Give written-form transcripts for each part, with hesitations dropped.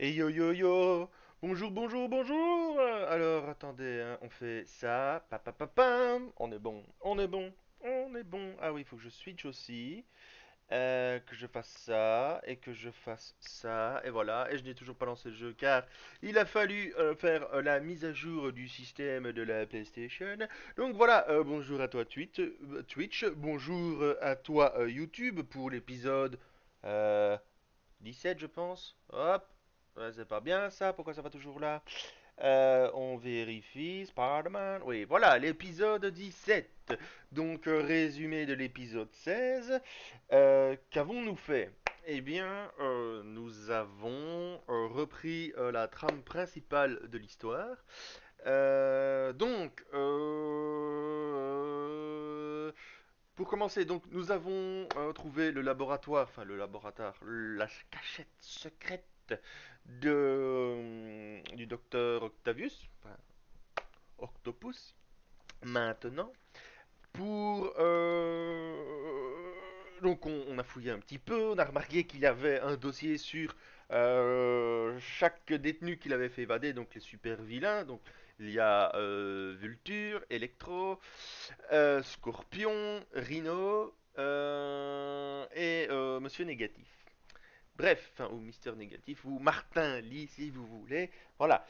Et yo yo yo, bonjour, bonjour, bonjour. Alors attendez, hein, on fait ça, pa pa pa pam, on est bon, on est bon, on est bon. Ah oui, il faut que je switch aussi, que je fasse ça et que je fasse ça et voilà. Et je n'ai toujours pas lancé le jeu car il a fallu faire la mise à jour du système de la PlayStation. Donc voilà, bonjour à toi Twitch, bonjour à toi YouTube pour l'épisode euh, 17 je pense. Hop. Ouais, c'est pas bien ça, pourquoi ça va toujours là? On vérifie, Spider-Man. Oui, voilà, l'épisode 17. Donc, résumé de l'épisode 16. Qu'avons-nous fait? Eh bien, nous avons repris la trame principale de l'histoire. Pour commencer, donc nous avons trouvé le laboratoire, enfin le laboratoire, la cachette secrète du docteur Octavius, enfin, Octopus. Maintenant, pour donc on a fouillé un petit peu, on a remarqué qu'il y avait un dossier sur chaque détenu qu'il avait fait évader, donc les super vilains. Donc il y a Vulture, Electro, Scorpion, Rhino et Monsieur Négatif. Bref, enfin, ou Mister Négatif, ou Martin Lee si vous voulez. Voilà.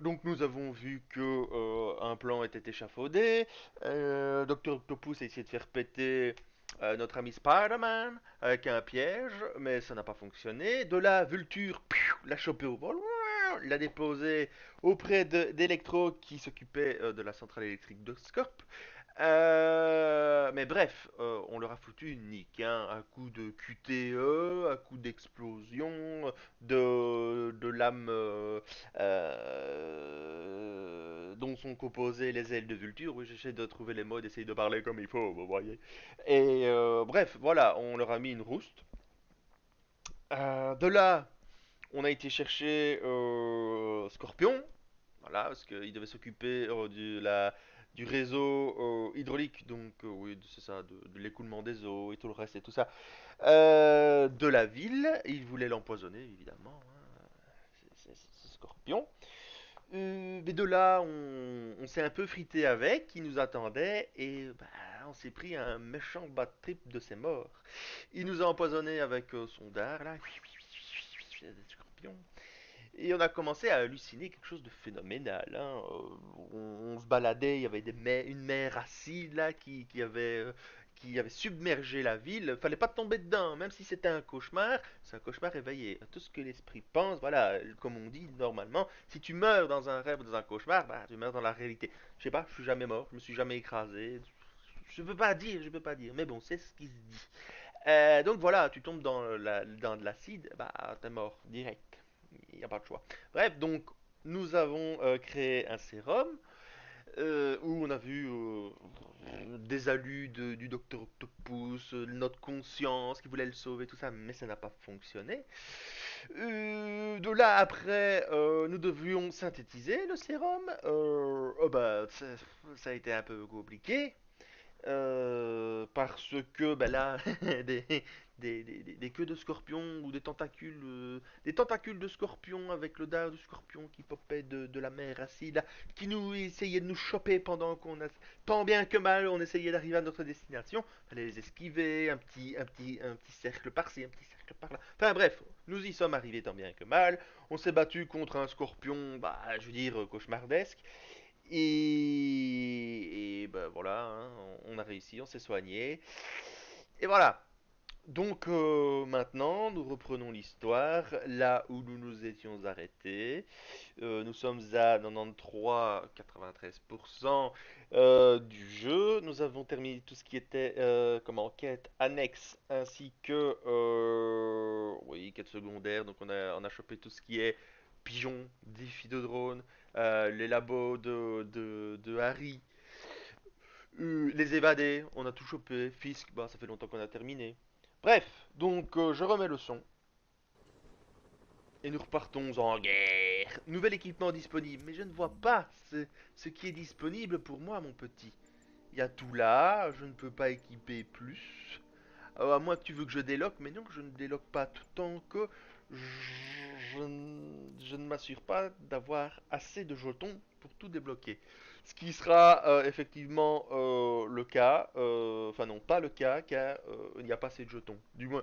Donc nous avons vu que un plan était échafaudé. Docteur Octopus a essayé de faire péter notre ami Spider-Man avec un piège, mais ça n'a pas fonctionné. De la Vulture l'a chopé au vol, l'a déposé auprès d'Electro qui s'occupait de la centrale électrique de Scorp. Mais bref, on leur a foutu une nique, hein, à coup de QTE, à coup d'explosion, de lames dont sont composées les ailes de Vulture. Oui, j'essaie de trouver les mots, d'essayer de parler comme il faut, vous voyez. Et bref, voilà, on leur a mis une rouste. De là, on a été chercher Scorpion, voilà, parce qu'il devait s'occuper du réseau hydraulique, donc oui, c'est ça, de l'écoulement des eaux et tout le reste et tout ça, de la ville. Il voulait l'empoisonner, évidemment, hein, c'est Scorpion. Mais de là, on s'est un peu frité avec, il nous attendait, et bah, on s'est pris un méchant bad trip de ses morts. Il nous a empoisonné avec son dard, là, Scorpion. Et on a commencé à halluciner quelque chose de phénoménal, hein. On se baladait, il y avait une mer acide là qui avait submergé la ville. Fallait pas tomber dedans, même si c'était un cauchemar. C'est un cauchemar éveillé. Tout ce que l'esprit pense, voilà, comme on dit normalement, si tu meurs dans un rêve ou dans un cauchemar, bah, tu meurs dans la réalité. Je sais pas, je suis jamais mort, je me suis jamais écrasé. Je peux pas dire, je peux pas dire. Mais bon, c'est ce qui se dit. Donc voilà, tu tombes dans de l'acide, bah t'es mort direct. Il n'y a pas de choix. Bref, donc nous avons créé un sérum où on a vu des alus du docteur Octopus, notre conscience qui voulait le sauver, tout ça, mais ça n'a pas fonctionné. De là après, nous devions synthétiser le sérum. Oh bah, ça a été un peu compliqué. Parce que bah là, des, des queues de scorpion ou des tentacules de scorpion avec le dard du scorpion qui popait de la mer acide, là, qui nous essayaient de nous choper pendant qu'on a, tant bien que mal, on essayait d'arriver à notre destination. Fallait les esquiver, un petit cercle par-ci, un petit cercle par-là. Enfin bref, nous y sommes arrivés tant bien que mal. On s'est battu contre un scorpion, bah, je veux dire, cauchemardesque. Et ben voilà, hein, on a réussi, on s'est soigné. Et voilà. Donc maintenant, nous reprenons l'histoire là où nous nous étions arrêtés. Nous sommes à 93-93% du jeu. Nous avons terminé tout ce qui était comme enquête annexe ainsi que oui, quête secondaire. Donc on a chopé tout ce qui est pigeons, défis de drone, les labos de Harry, les évadés, on a tout chopé. Fisk, bah ça fait longtemps qu'on a terminé. Bref, donc je remets le son et nous repartons en guerre. Nouvel équipement disponible, mais je ne vois pas ce qui est disponible pour moi, mon petit. Il y a tout là, je ne peux pas équiper plus. À moins que tu veux que je déloque, mais non, je ne déloque pas tout tant que je ne m'assure pas d'avoir assez de jetons pour tout débloquer. Ce qui sera effectivement le cas, enfin non, pas le cas, car il n'y a pas assez de jetons. Du moins,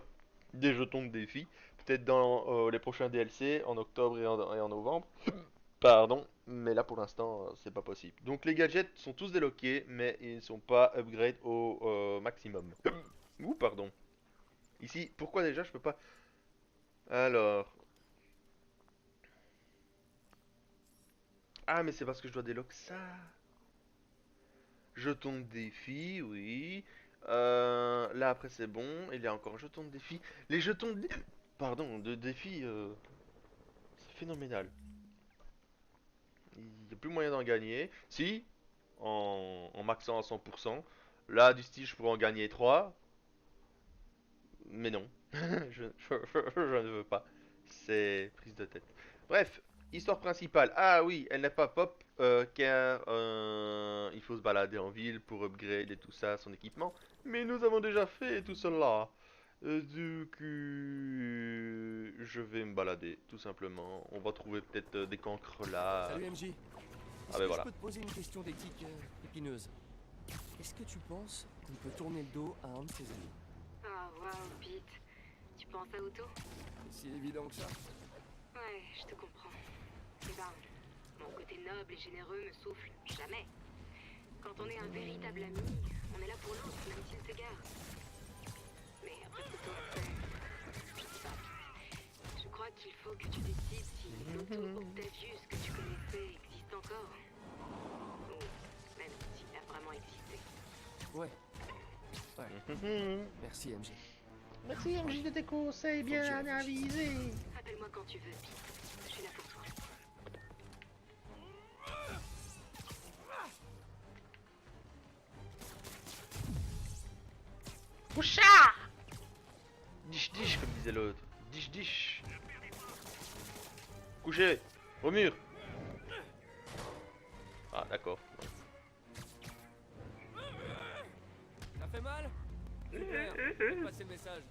des jetons de défi. Peut-être dans les prochains DLC, en octobre et en novembre. Pardon, mais là pour l'instant, c'est pas possible. Donc les gadgets sont tous débloqués, mais ils ne sont pas upgrade au maximum. Ouh, pardon. Ici, pourquoi déjà je peux pas... Alors... Ah, mais c'est parce que je dois délock ça. Jeton de défi, oui. Là après c'est bon. Il y a encore un jeton de défi. Les jetons de... Pardon, de défi, c'est phénoménal. Il n'y a plus moyen d'en gagner. Si, en maxant à 100%. Là, du style, je pourrais en gagner 3. Mais non. Je ne veux pas. C'est prise de tête. Bref, histoire principale. Ah oui, elle n'est pas pop car il faut se balader en ville pour upgrade et tout ça, son équipement. Mais nous avons déjà fait tout cela. Du coup, je vais me balader, tout simplement. On va trouver peut-être des cancres là. Salut MJ. Ah Est-ce ben que je voilà. peux te poser une question d'éthique épineuse? Est-ce que tu penses qu'on peut tourner le dos à un de ses amis? Oh wow, Pete. Tu penses à Otto? C'est si évident que ça. Ouais, je te comprends. Eh ben, mon côté noble et généreux me souffle jamais. Quand on est un véritable ami, on est là pour l'autre, même s'il s'égare. Mais après ce que t'aurais fait, je sais pas, Pete. Je crois qu'il faut que tu décides si l'Otto Octavius que tu connaissais existe encore. Ou même s'il a vraiment existé. Ouais. Merci MJ. Merci MJ de tes conseils bien Faut que j'y réfléchisse. avisés. Appelle-moi quand tu veux, Pete. Je suis là pour toi. Poucha! Dish dish comme disait l'autre. Dish dish. Couché. Au mur. Ah d'accord. Ça fait mal? Super, faites passer le message.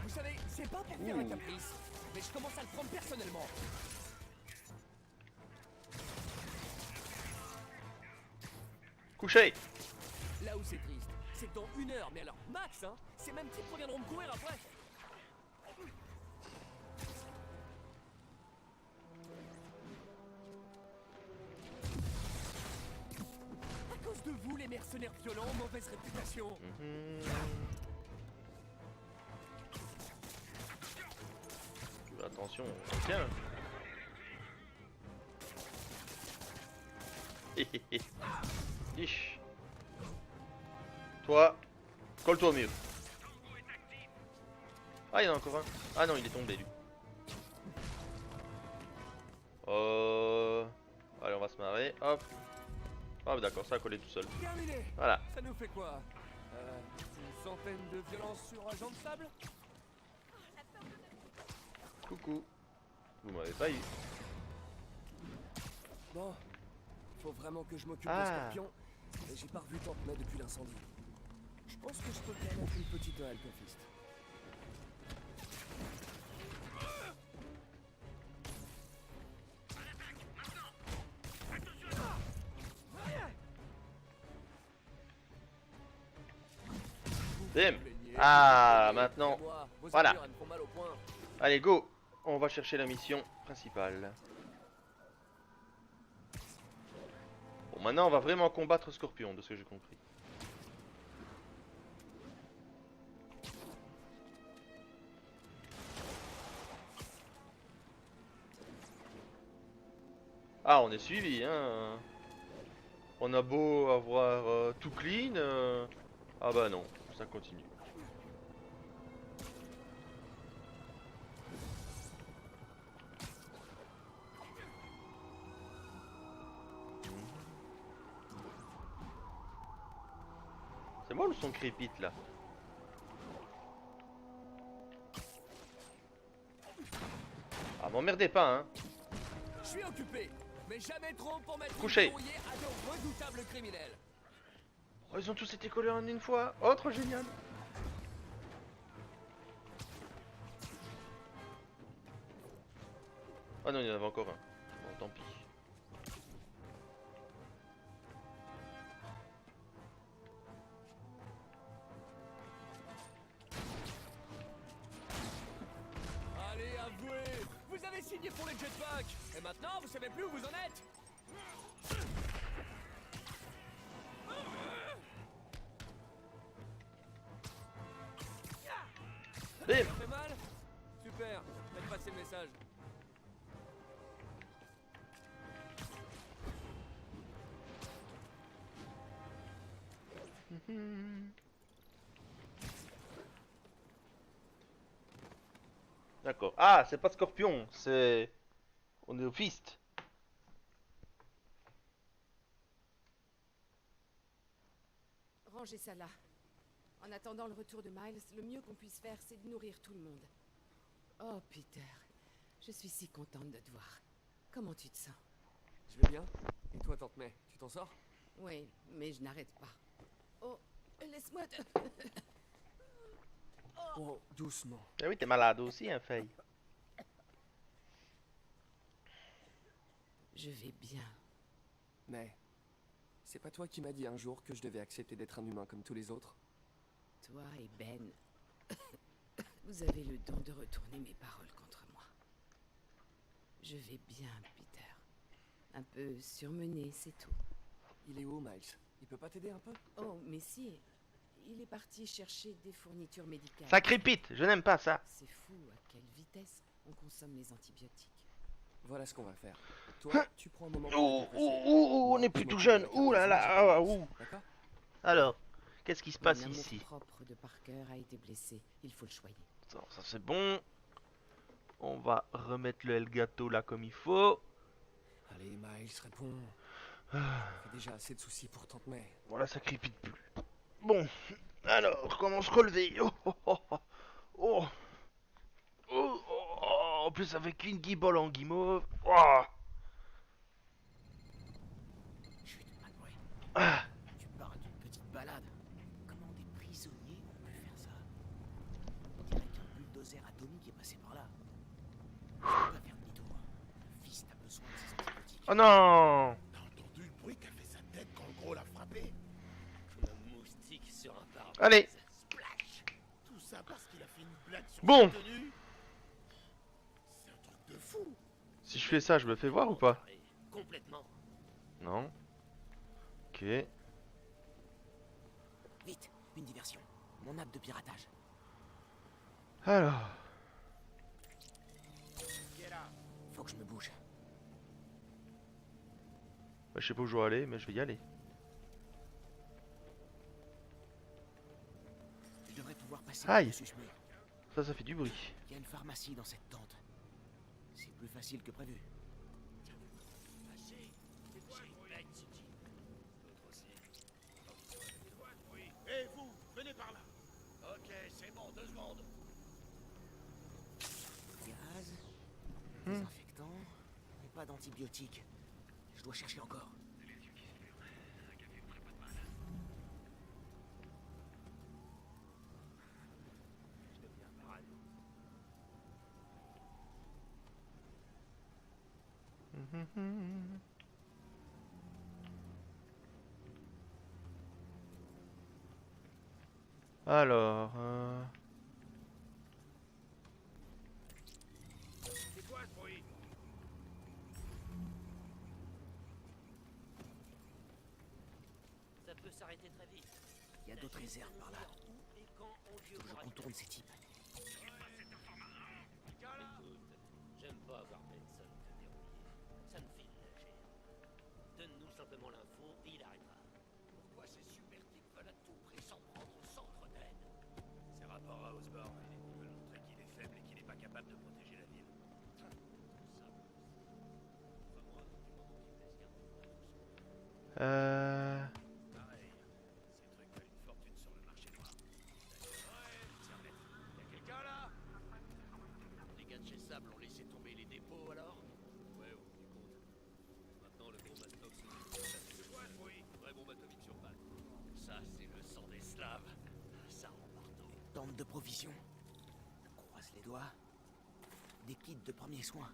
Vous savez, c'est pas pour faire un caprice, mais je commence à le prendre personnellement. Couché. Là où c'est triste, c'est que dans 1 heure, mais alors max, hein, ces mêmes types reviendront me courir après. À cause de vous, les mercenaire violent, mauvaise réputation. Attention, tiens. Ich. Toi, colle-toi au mur. Ah, il y en a encore un. Ah non, il est tombé lui. Allez, on va se marrer. Hop. Ah, d'accord, ça a collé tout seul. Terminé. Voilà. Ça nous fait quoi? Une centaine de violences sur agent de sable? Coucou. Vous m'avez pas eu. Bon, faut vraiment que je m'occupe Ah. des scorpions. Et j'ai pas revu Tante May depuis l'incendie. Je pense que je peux bien mettre une petite alcofiste. Bim. Ah, maintenant. Voilà. Voilà. Me font mal au poing. Allez, go. On va chercher la mission principale. Bon, maintenant, on va vraiment combattre Scorpion, de ce que j'ai compris. Ah, on est suivi, hein. On a beau avoir tout clean. Ah bah non, ça continue. C'est moi le son crépite là. Ah, m'emmerdez pas, hein. Je suis occupé, mais jamais trop pour mettre Couché. une brouillée à de redoutables criminels. Oh, ils ont tous été collés en une fois. Oh, trop génial. Ah non, il y en avait encore un. Bon, tant pis. Allez, avouez, vous avez signé pour les jetpacks. Et maintenant, vous savez plus où vous en êtes. Bim. Ça fait mal? Super, faites passer le message. D'accord. Ah, c'est pas Scorpion, c'est... On est au Fist. Rangez ça là. En attendant le retour de Miles, le mieux qu'on puisse faire, c'est de nourrir tout le monde. Oh, Peter, je suis si contente de te voir. Comment tu te sens? Je vais bien. Et toi, Tante May, tu t'en sors? Oui, mais je n'arrête pas. Oh, laisse-moi te... Oh, doucement. Ah oui, t'es malade aussi, hein, Faye. Je vais bien. Mais c'est pas toi qui m'as dit un jour que je devais accepter d'être un humain comme tous les autres? Toi et Ben, vous avez le don de retourner mes paroles contre moi. Je vais bien, Peter. Un peu surmené, c'est tout. Il est où, Miles? Il peut pas t'aider un peu? Oh, mais si, il est parti chercher des fournitures médicales. Ça crépite, je n'aime pas ça. C'est fou à quelle vitesse on consomme les antibiotiques. Voilà ce qu'on va faire. Toi, tu prends un moment pour Oh, décompresser. on Moi, est je plus tout m'occupe jeune. de la Ouh là là, cargaison, ah, ouh. D'accord? Alors, qu'est-ce qui se passe L'amour ici? propre de Parker a été blessé. Il faut le choyer. Ça c'est bon. On va remettre le Elgato là comme il faut. Allez, Miles, réponds. Ah, J'ai déjà assez de soucis pour Tante May. voilà, ça crépite plus. Bon, alors, comment se relever? Oh, oh, oh, oh. Oh. Oh, oh, en plus avec une guibole en guimauve. Oh. Chut, pas de bruit. Ah. Tu parles d'une petite balade. Comment des prisonniers ont pu faire ça? On dirait qu'un bulldozer atomique est passé par là. Faut pas faire demi-tour. Le fils a besoin de ses antibiotiques. Oh non. T'as entendu le bruit qu'a fait sa tête quand le gros l'a frappé? Comme un moustique sur un pare-brise. Allez. Splash! Tout ça parce qu'il a fait une blague sur Bon. sa tenue? C'est un truc de fou! Si je fais ça, je me fais voir ou pas? Complètement. Non. Ok. une diversion. Mon app de piratage. Alors. Faut que je me bouge. Bah, je sais pas où je dois aller, mais je vais y aller. Je devrais pouvoir passer Aïe. par-dessus ce mur. Ça fait du bruit. Il y a une pharmacie dans cette tente. C'est plus facile que prévu. Et vous, venez par là. Ok, c'est bon, 2 secondes. Gaz, désinfectant, et pas d'antibiotiques. Je dois chercher encore. Je deviens parano. Alors. C'est quoi ce bruit? Ça peut s'arrêter très vite. Il y a d'autres réserves par là. Où et quand on Faut que je contourne ces types. Écoute, j'aime pas voir Benson te dérouiller. Ça me file la chair. Donne-nous simplement l'info et il arrêtera. Pourquoi ces super types veulent à tout prix s'en prendre au centre d'aide? C'est rapport à Osborn. Ils veulent montrer qu'il est faible et qu'il n'est pas capable de protéger la ville. Tout ça. Enfin, moi, du moment qu'il me laisse garder mon attention. Pareil. Ces trucs valent une fortune sur le marché noir. Ouais, Servette. Y'a quelqu'un là? Les gars de chez Sable ont laissé tomber les dépôts alors? Ouais, au bout du compte. Maintenant, le gros Mastox C'est quoi ce bruit? vraie bombe atomique sur pattes. Ça, c'est le sang des Slaves. Ça rend partout. Tente de provision. Croise les doigts. Des kits de premiers soins.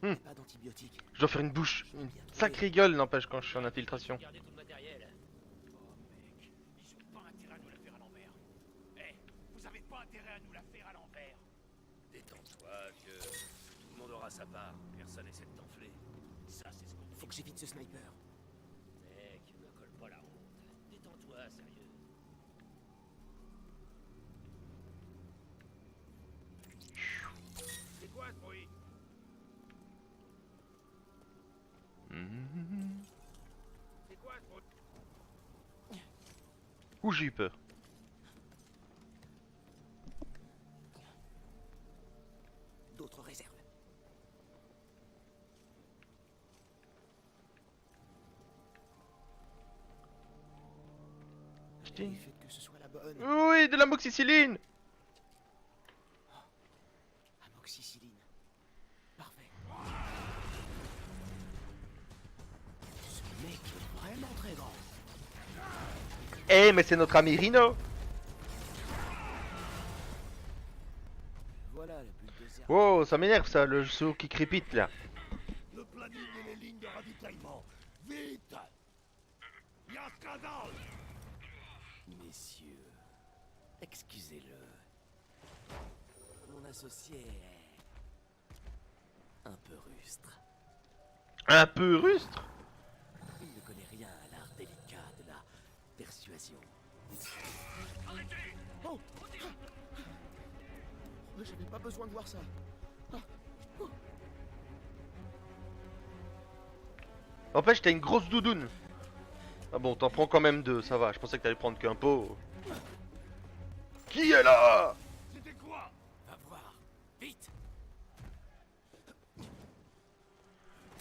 Et pas d'antibiotiques. Je dois faire une bouche. Une sacrée gueule, n'empêche, quand je suis en infiltration. Gardez tout le matériel. Oh mec, ils ont pas intérêt à nous la faire à l'envers. Eh, vous avez pas intérêt à nous la faire à l'envers. Détends-toi, vieux. Tout le monde aura sa part. Personne essaie de t'enfler. Ça, c'est ce qu'on Faut que j'évite ce sniper. Mec, ne colle pas la honte. Détends-toi, sérieux. C'est quoi ce bruit? C'est quoi ce bruit? Ouh, j'ai eu peur. D'autres réserves. Putain. Faites que ce soit la bonne. Oui, de l'amoxicilline. Amoxicilline. Parfait. Ce mec est vraiment très grand. Eh, mais c'est notre ami Rhino. Voilà le bulldozer. Wow, ça m'énerve ça, le saut qui crépite là. Le planning et les lignes de ravitaillement. Vite! Il y a un scandale! Messieurs, excusez-le. Mon associé est un peu rustre. Un peu rustre. Il ne connaît rien à l'art délicat de la persuasion. Oh! J'avais pas besoin de voir ça. N'empêche, t'as une grosse doudoune. Ah bon, t'en prends quand même deux, ça va. Je pensais que t'allais prendre qu'un pot. Qui est là? C'était quoi? Va voir. Vite!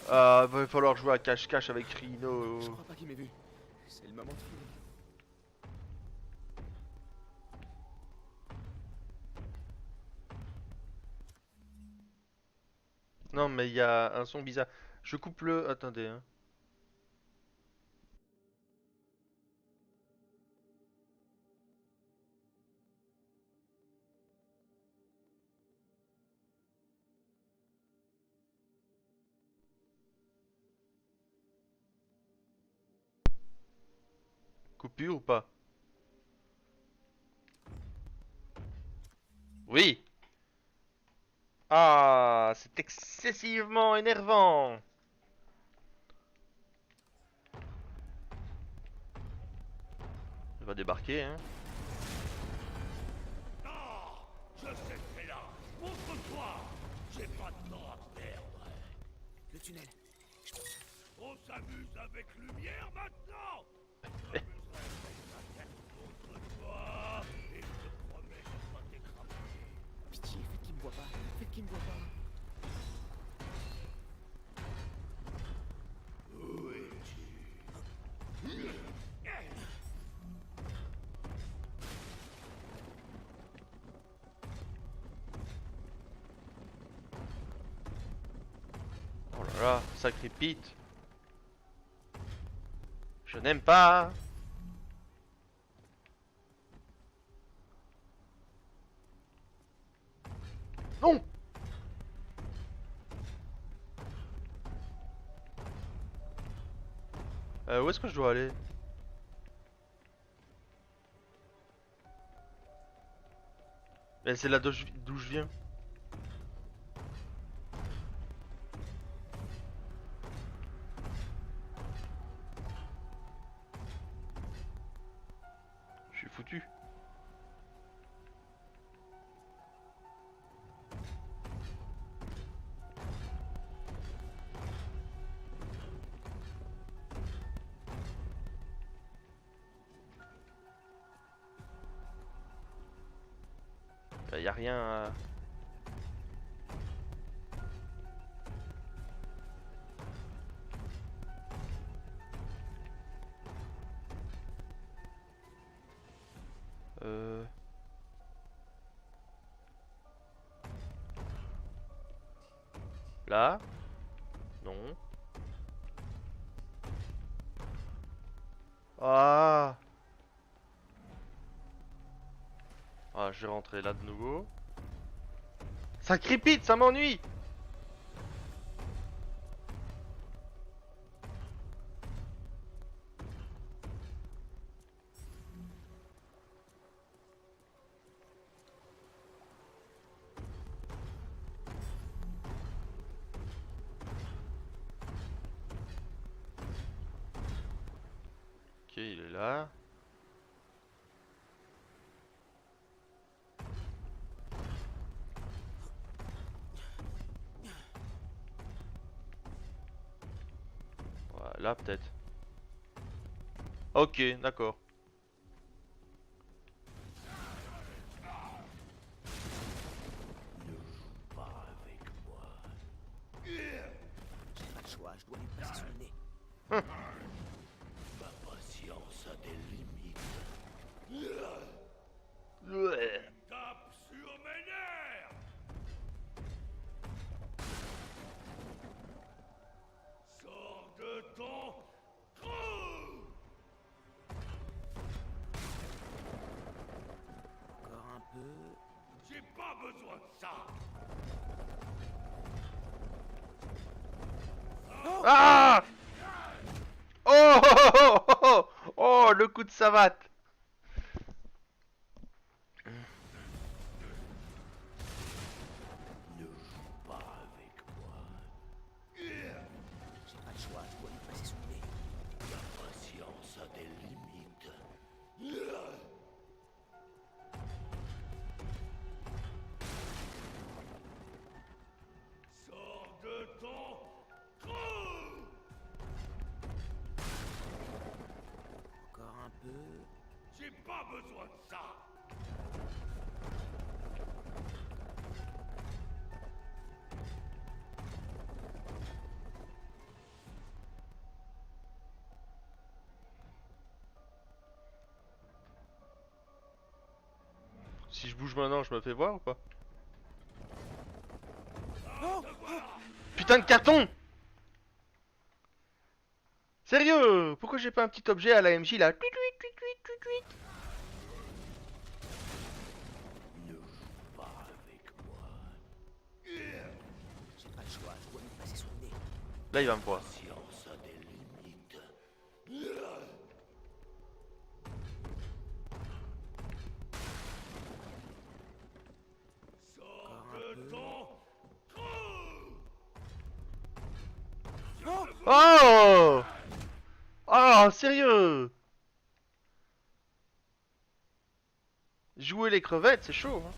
Ah, va falloir jouer à cache-cache avec Rhino. Je crois pas qu'il m'ait vu. C'est le moment de filer. Non, mais il y a un son bizarre. Je coupe le. Attendez, hein. Coupure ou pas? Oui. Ah, c'est excessivement énervant. Il va débarquer, hein. Je sais que t'es là. Montre-toi. J'ai pas de temps à perdre. Le tunnel. On s'amuse avec lumière maintenant. Je m'amuserai avec ma tête contre toi. Et je te promets de pas t'écraser. Pitié, faites qu'il me voit pas. Faites qu'il me voit pas. Où es-tu? Oh là là, sacré Pete. Je n'aime pas. Non. Où est-ce que je dois aller? Mais c'est là d'où je viens. Je suis foutu. Y a rien à... Là? Non. Ah! Ah, je vais rentrer là de nouveau. Ça crépite, ça m'ennuie! Ok, il est là. Voilà, peut-être. Ok, d'accord. Pas avec moi. J'ai pas le choix, je dois lui passer sous le nez. Ma patience a des limites. Ouais. Tape sur mes nerfs. Sors de ton trou. Encore un peu. J'ai pas besoin de ça. Ah! Oh, oh, oh, oh, oh, oh, le coup de savate. Ne joue pas avec moi. J'ai pas le choix, je dois lui passer sous le nez. Ma patience a des limites. Sors de ton trou. Encore un peu. J'ai pas besoin de ça. Si je bouge maintenant, je me fais voir ou pas? Putain de carton! Sérieux? Pourquoi j'ai pas un petit objet à la MJ là? Tuit, tuit, tuit, tuit, tuit, tuit. Ne joue pas avec moi. J'ai pas le choix, je dois lui passer sous le nez. Là, il va me voir. Patience a des limites. Sors de ton trou. Oh! Oh, sérieux? Jouer les crevettes, c'est chaud, hein.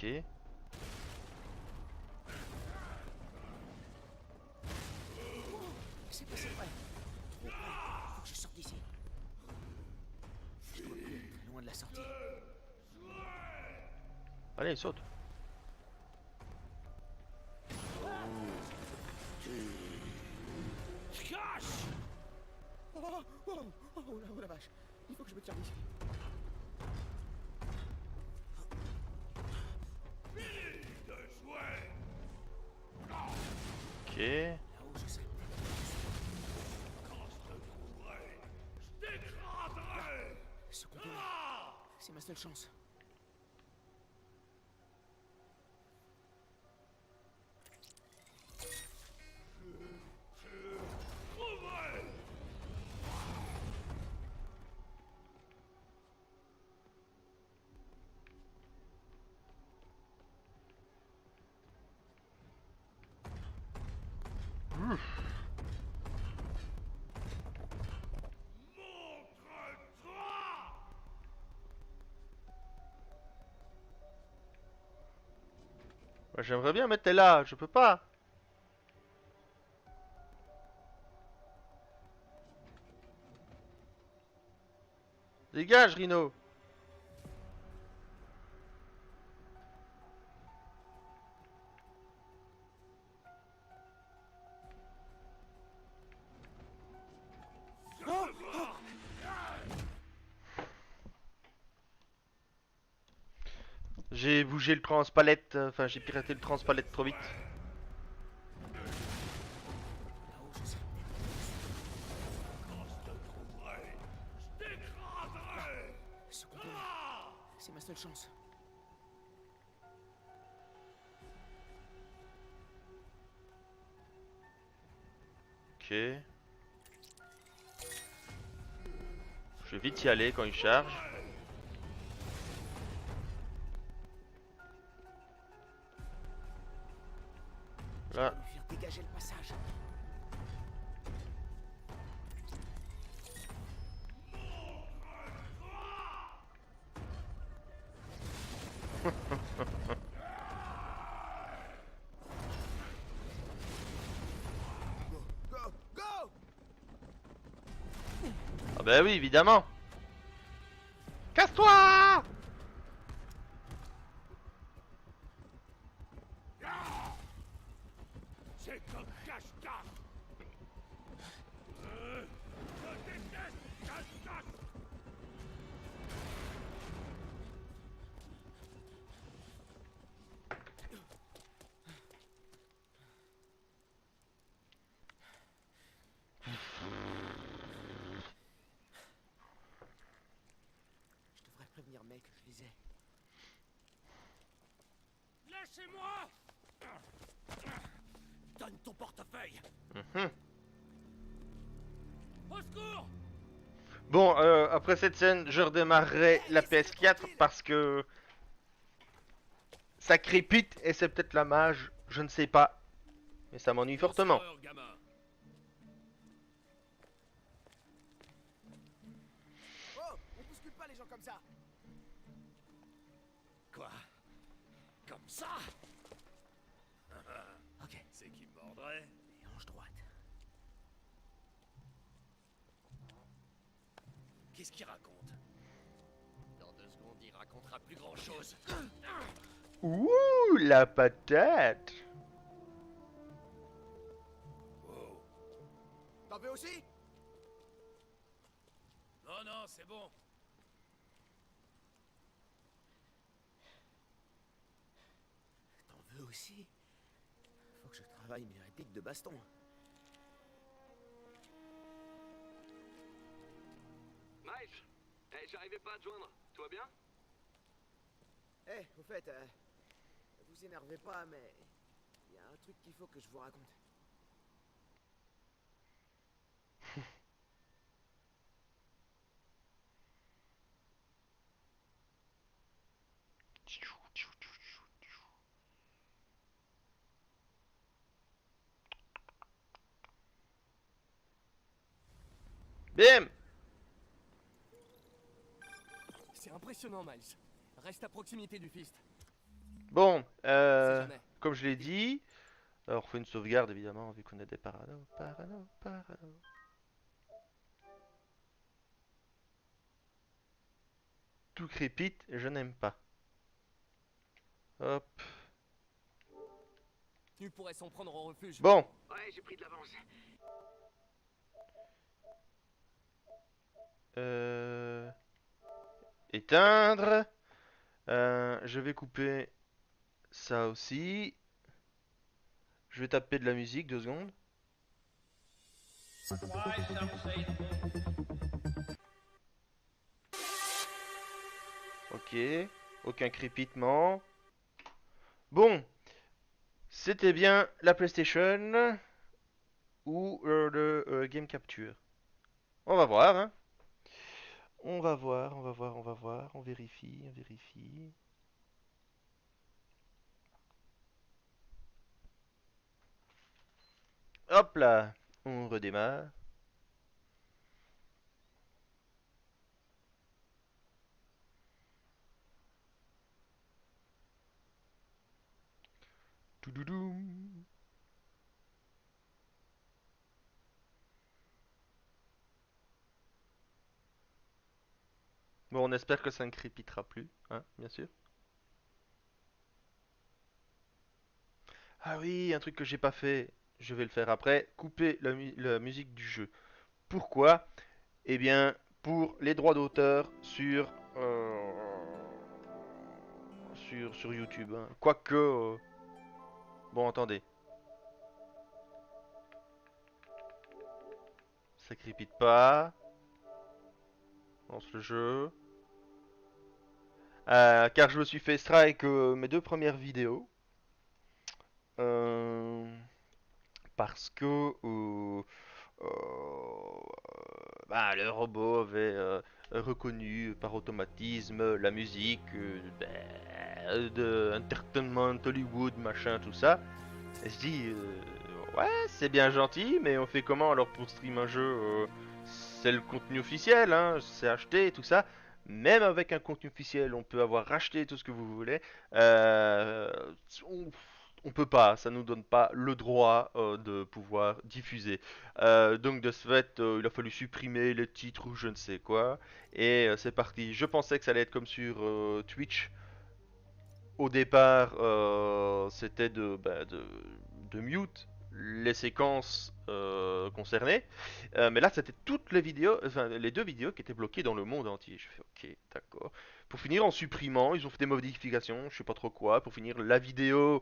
Ok. C'est passé près. Trop près. Faut que je sorte d'ici. Je dois courir très loin de la sortie. Allez, saute. Cache! Oh la vache. Il faut que je me tire d'ici. De jouer! Ok. Là-haut, je sais. Quand je te trouverai, je t'écraserai! Ce qu'on peut. C'est ma seule chance. Trouverai! Montre-toi! Ouais, j'aimerais bien mettre là, je peux pas. Dégage, Rhino. J'ai bougé le transpalette, enfin j'ai piraté le transpalette trop vite. Là-haut, je sais. Quand je te trouverai, je t'écraserai! Ce qu'on peut. C'est ma seule chance. Ok. Je vais vite y aller quand il charge. Là. Lui faire dégager le passage. Go! Go! Ah bah oui, évidemment. Casse-toi! C'est comme cache-cache! Je déteste cache-cache! Je devrais prévenir mec que je les ai. Lâchez-moi! Donne ton portefeuille! Mhm. Au secours! Bon, après cette scène, je redémarrerai la PS4 parce que ça crépite et c'est peut-être la mage, je ne sais pas. Mais ça m'ennuie fortement. Douceur, gamin. Oh! On bouscule pas les gens comme ça! Quoi? Comme ça? Ok. C'est qui me mordrait? Et hanche droite. Qu'est-ce qu'il raconte? Dans 2 secondes, il racontera plus grand-chose. Ouh, la patate. Wow. T'en veux aussi? Non, non, c'est bon. T'en veux aussi? Faut que je travaille mes répliques de baston. Miles, j'arrivais pas à te joindre. Tout va bien? Eh, au fait, vous énervez pas, mais il y a un truc qu'il faut que je vous raconte. Bim. C'est impressionnant, Miles. Reste à proximité du fist. Bon, Si jamais. comme je l'ai dit, alors on fait une sauvegarde évidemment, vu qu'on est des parano, parano, parano. Tout crépite, je n'aime pas. Hop. Tu pourrais s'en prendre en refuge. Bon, Ouais, j'ai pris de l'avance. euh... éteindre. Je vais couper ça aussi. Je vais taper de la musique, 2 secondes. Ok, aucun crépitement. Bon, c'était bien la PlayStation ou le Game Capture. On va voir, hein. On va voir, on va voir, on va voir. On vérifie, on vérifie. Hop là, on redémarre. Toudoudou. Bon, on espère que ça ne crépitera plus, hein, bien sûr. Ah oui, un truc que j'ai pas fait, je vais le faire après. Couper la musique du jeu. Pourquoi? Eh bien, pour les droits d'auteur sur YouTube, hein. Quoique, bon, attendez, ça crépite pas. Lance le jeu. Car je me suis fait strike mes 2 premières vidéos. Euh, parce que bah, le robot avait reconnu par automatisme la musique de Entertainment Hollywood, machin, tout ça. Et je dis, ouais, c'est bien gentil, mais on fait comment alors pour stream un jeu c'est le contenu officiel, hein, c'est acheté, tout ça. Même avec un contenu officiel, on peut avoir racheté tout ce que vous voulez. Euh, on, on peut pas, ça nous donne pas le droit de pouvoir diffuser. Donc de ce fait, il a fallu supprimer les titres ou je ne sais quoi. Et c'est parti. Je pensais que ça allait être comme sur Twitch. Au départ, c'était de mute les séquences concernées. Mais là, c'était toutes les vidéos, enfin les 2 vidéos qui étaient bloquées dans le monde entier. Je fais ok, d'accord. Pour finir, en supprimant, ils ont fait des modifications, je sais pas trop quoi. Pour finir, la vidéo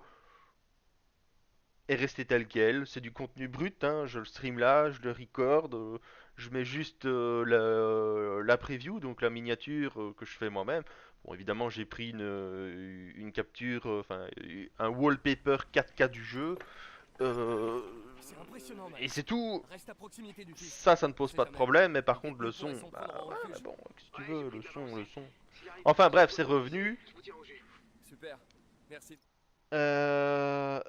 est restée telle quelle. C'est du contenu brut, hein. Je le stream là, je le record. Je mets juste la preview, donc la miniature que je fais moi-même. Bon, évidemment, j'ai pris une capture, enfin, un wallpaper 4K du jeu. euh, C'est impressionnant, et Miles. c'est tout. Reste à proximité du fils. Ça ne On pose sait pas de jamais. problème, mais par Les contre, le techniques pourraient son, s'en bah prendre en ouais, mais refuge. bon, si tu Ouais, veux, j'ai pris le de son, l'avance. le son. S'il arrive Enfin quelque bref, chose c'est d'autre, revenu. je vous tiens au jus. Super. Merci.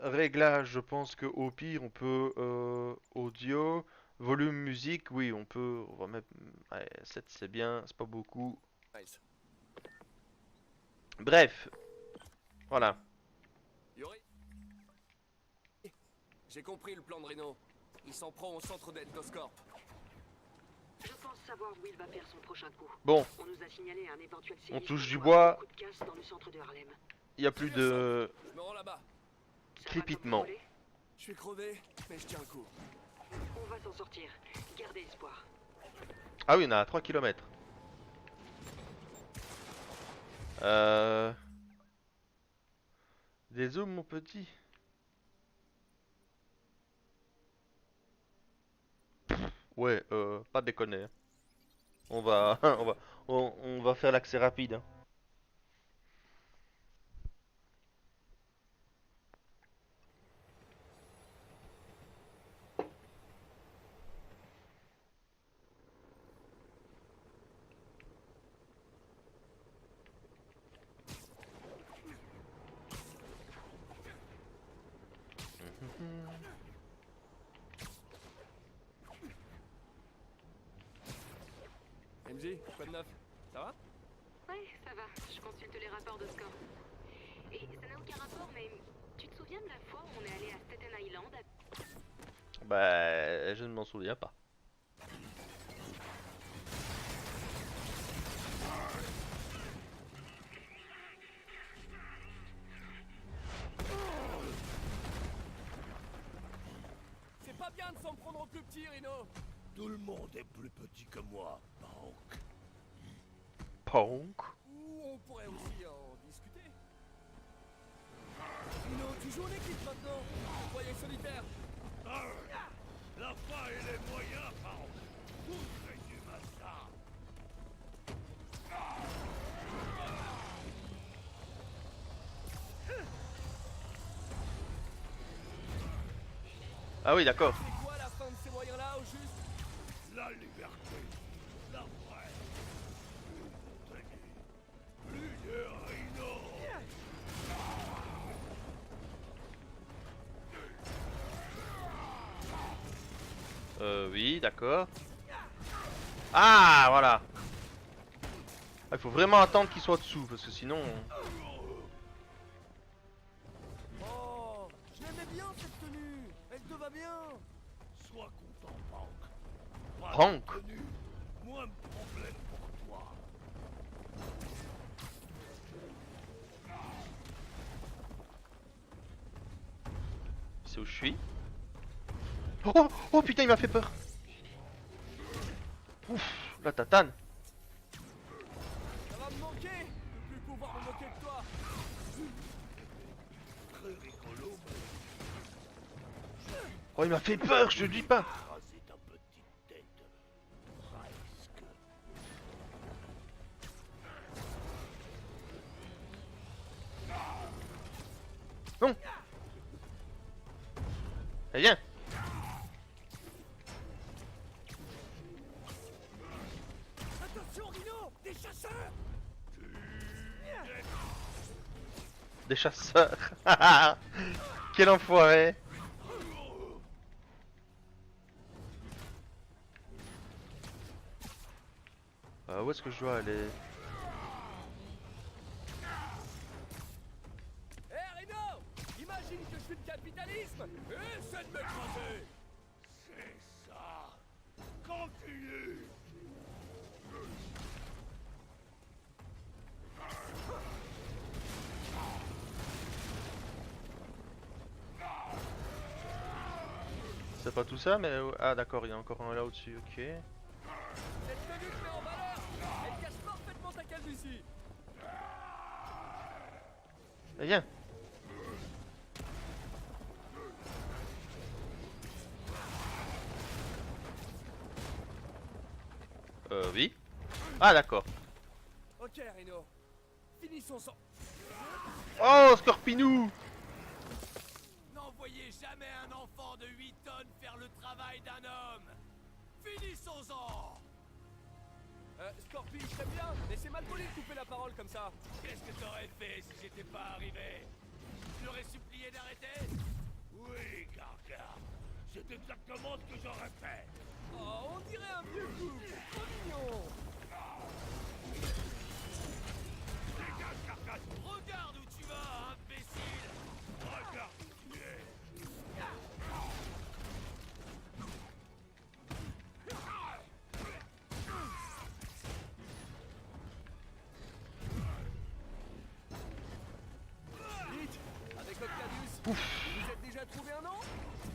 Réglage, je pense que au pire, on peut audio, volume musique, oui, on va mettre, ouais, 7 c'est bien, c'est pas beaucoup. Miles. Bref, voilà. Yuri. J'ai compris le plan de Reno. Il s'en prend au centre d'aide d'Oscorp. Je pense savoir où il va faire son prochain coup. Bon, On nous a signalé un éventuel on séisme touche du pour bois, un coup de casse dans le centre de Harlem. il y a plus de Je me rends là-bas. Ça va crépitement. comme vous voulez. Je suis crevé, mais je tiens le coup. On va s'en sortir. Gardez espoir. Ah oui, on est à 3 km. Des zooms, mon petit. Ouais, pas déconner, hein. On va, on va faire l'accès rapide, hein. MJ, quoi de neuf? Ça va? Ouais, ça va. Je consulte les rapports de score. Et ça n'a aucun rapport, mais tu te souviens de la fois où on est allé à Staten Island? Bah, je ne m'en souviens pas. C'est pas bien de s'en prendre au plus petit, Rhino. Tout le monde est plus petit que moi, Pank. Punk. Ou on pourrait aussi en discuter. Rhino, tu joues en équipe maintenant. Je te croyais solitaire. Ah, la fin et les moyens, Pank. Tout se résume à ça. Ah oui, d'accord. C'est quoi la fin de ces moyens-là, au juste? La liberté, la vraie. Plus de Rhino. Oui, d'accord. Ah, voilà. Il faut vraiment attendre qu'il soit dessous, parce que sinon... Oh, je l'aimais bien cette tenue. Elle te va bien. Sois content, Pank. Pas Pank. de tenue, moins de problèmes pour toi. C'est où je suis. Oh, oh putain, il m'a fait peur. Ouf, la tatane. Ça va me manquer de plus pouvoir me moquer de toi. Très rigolo, mais Oh, il m'a fait peur, je dis pas. écraser ta petite tête. Presque. Non. Eh viens. Attention, Rhino, des chasseurs. Des chasseurs. Quel enfoiré. Où est-ce que je dois aller? Hé, Rhino, imagine que je suis le capitalisme. Essaie de m'écraser. C'est ça. Continue. C'est pas tout ça, mais... Ah d'accord, il y a encore un là au-dessus, ok. Cette tenue te met en valeur. Elle cache parfaitement ta calvitie. Eh viens. Oui. Ah d'accord. Ok, Rhino. Finissons sans... Oh, Scorpinou. N'envoyez jamais un enfant de 8 tonnes faire le travail d'un homme. Finissons-en. Scorpi, je t'aime bien, mais c'est mal poli de couper la parole comme ça. Qu'est-ce que t'aurais fait si j'étais pas arrivé? Tu l'aurais supplié d'arrêter? Oui, Gargar. C'est exactement ce que j'aurais fait. Oh, on dirait un vieux couple. Trop mignon. Dégage, Gargar. Regarde où tu vas, imbécile. Regarde où tu es. Vite, avec Octavius, vous vous êtes déjà trouvé un nom?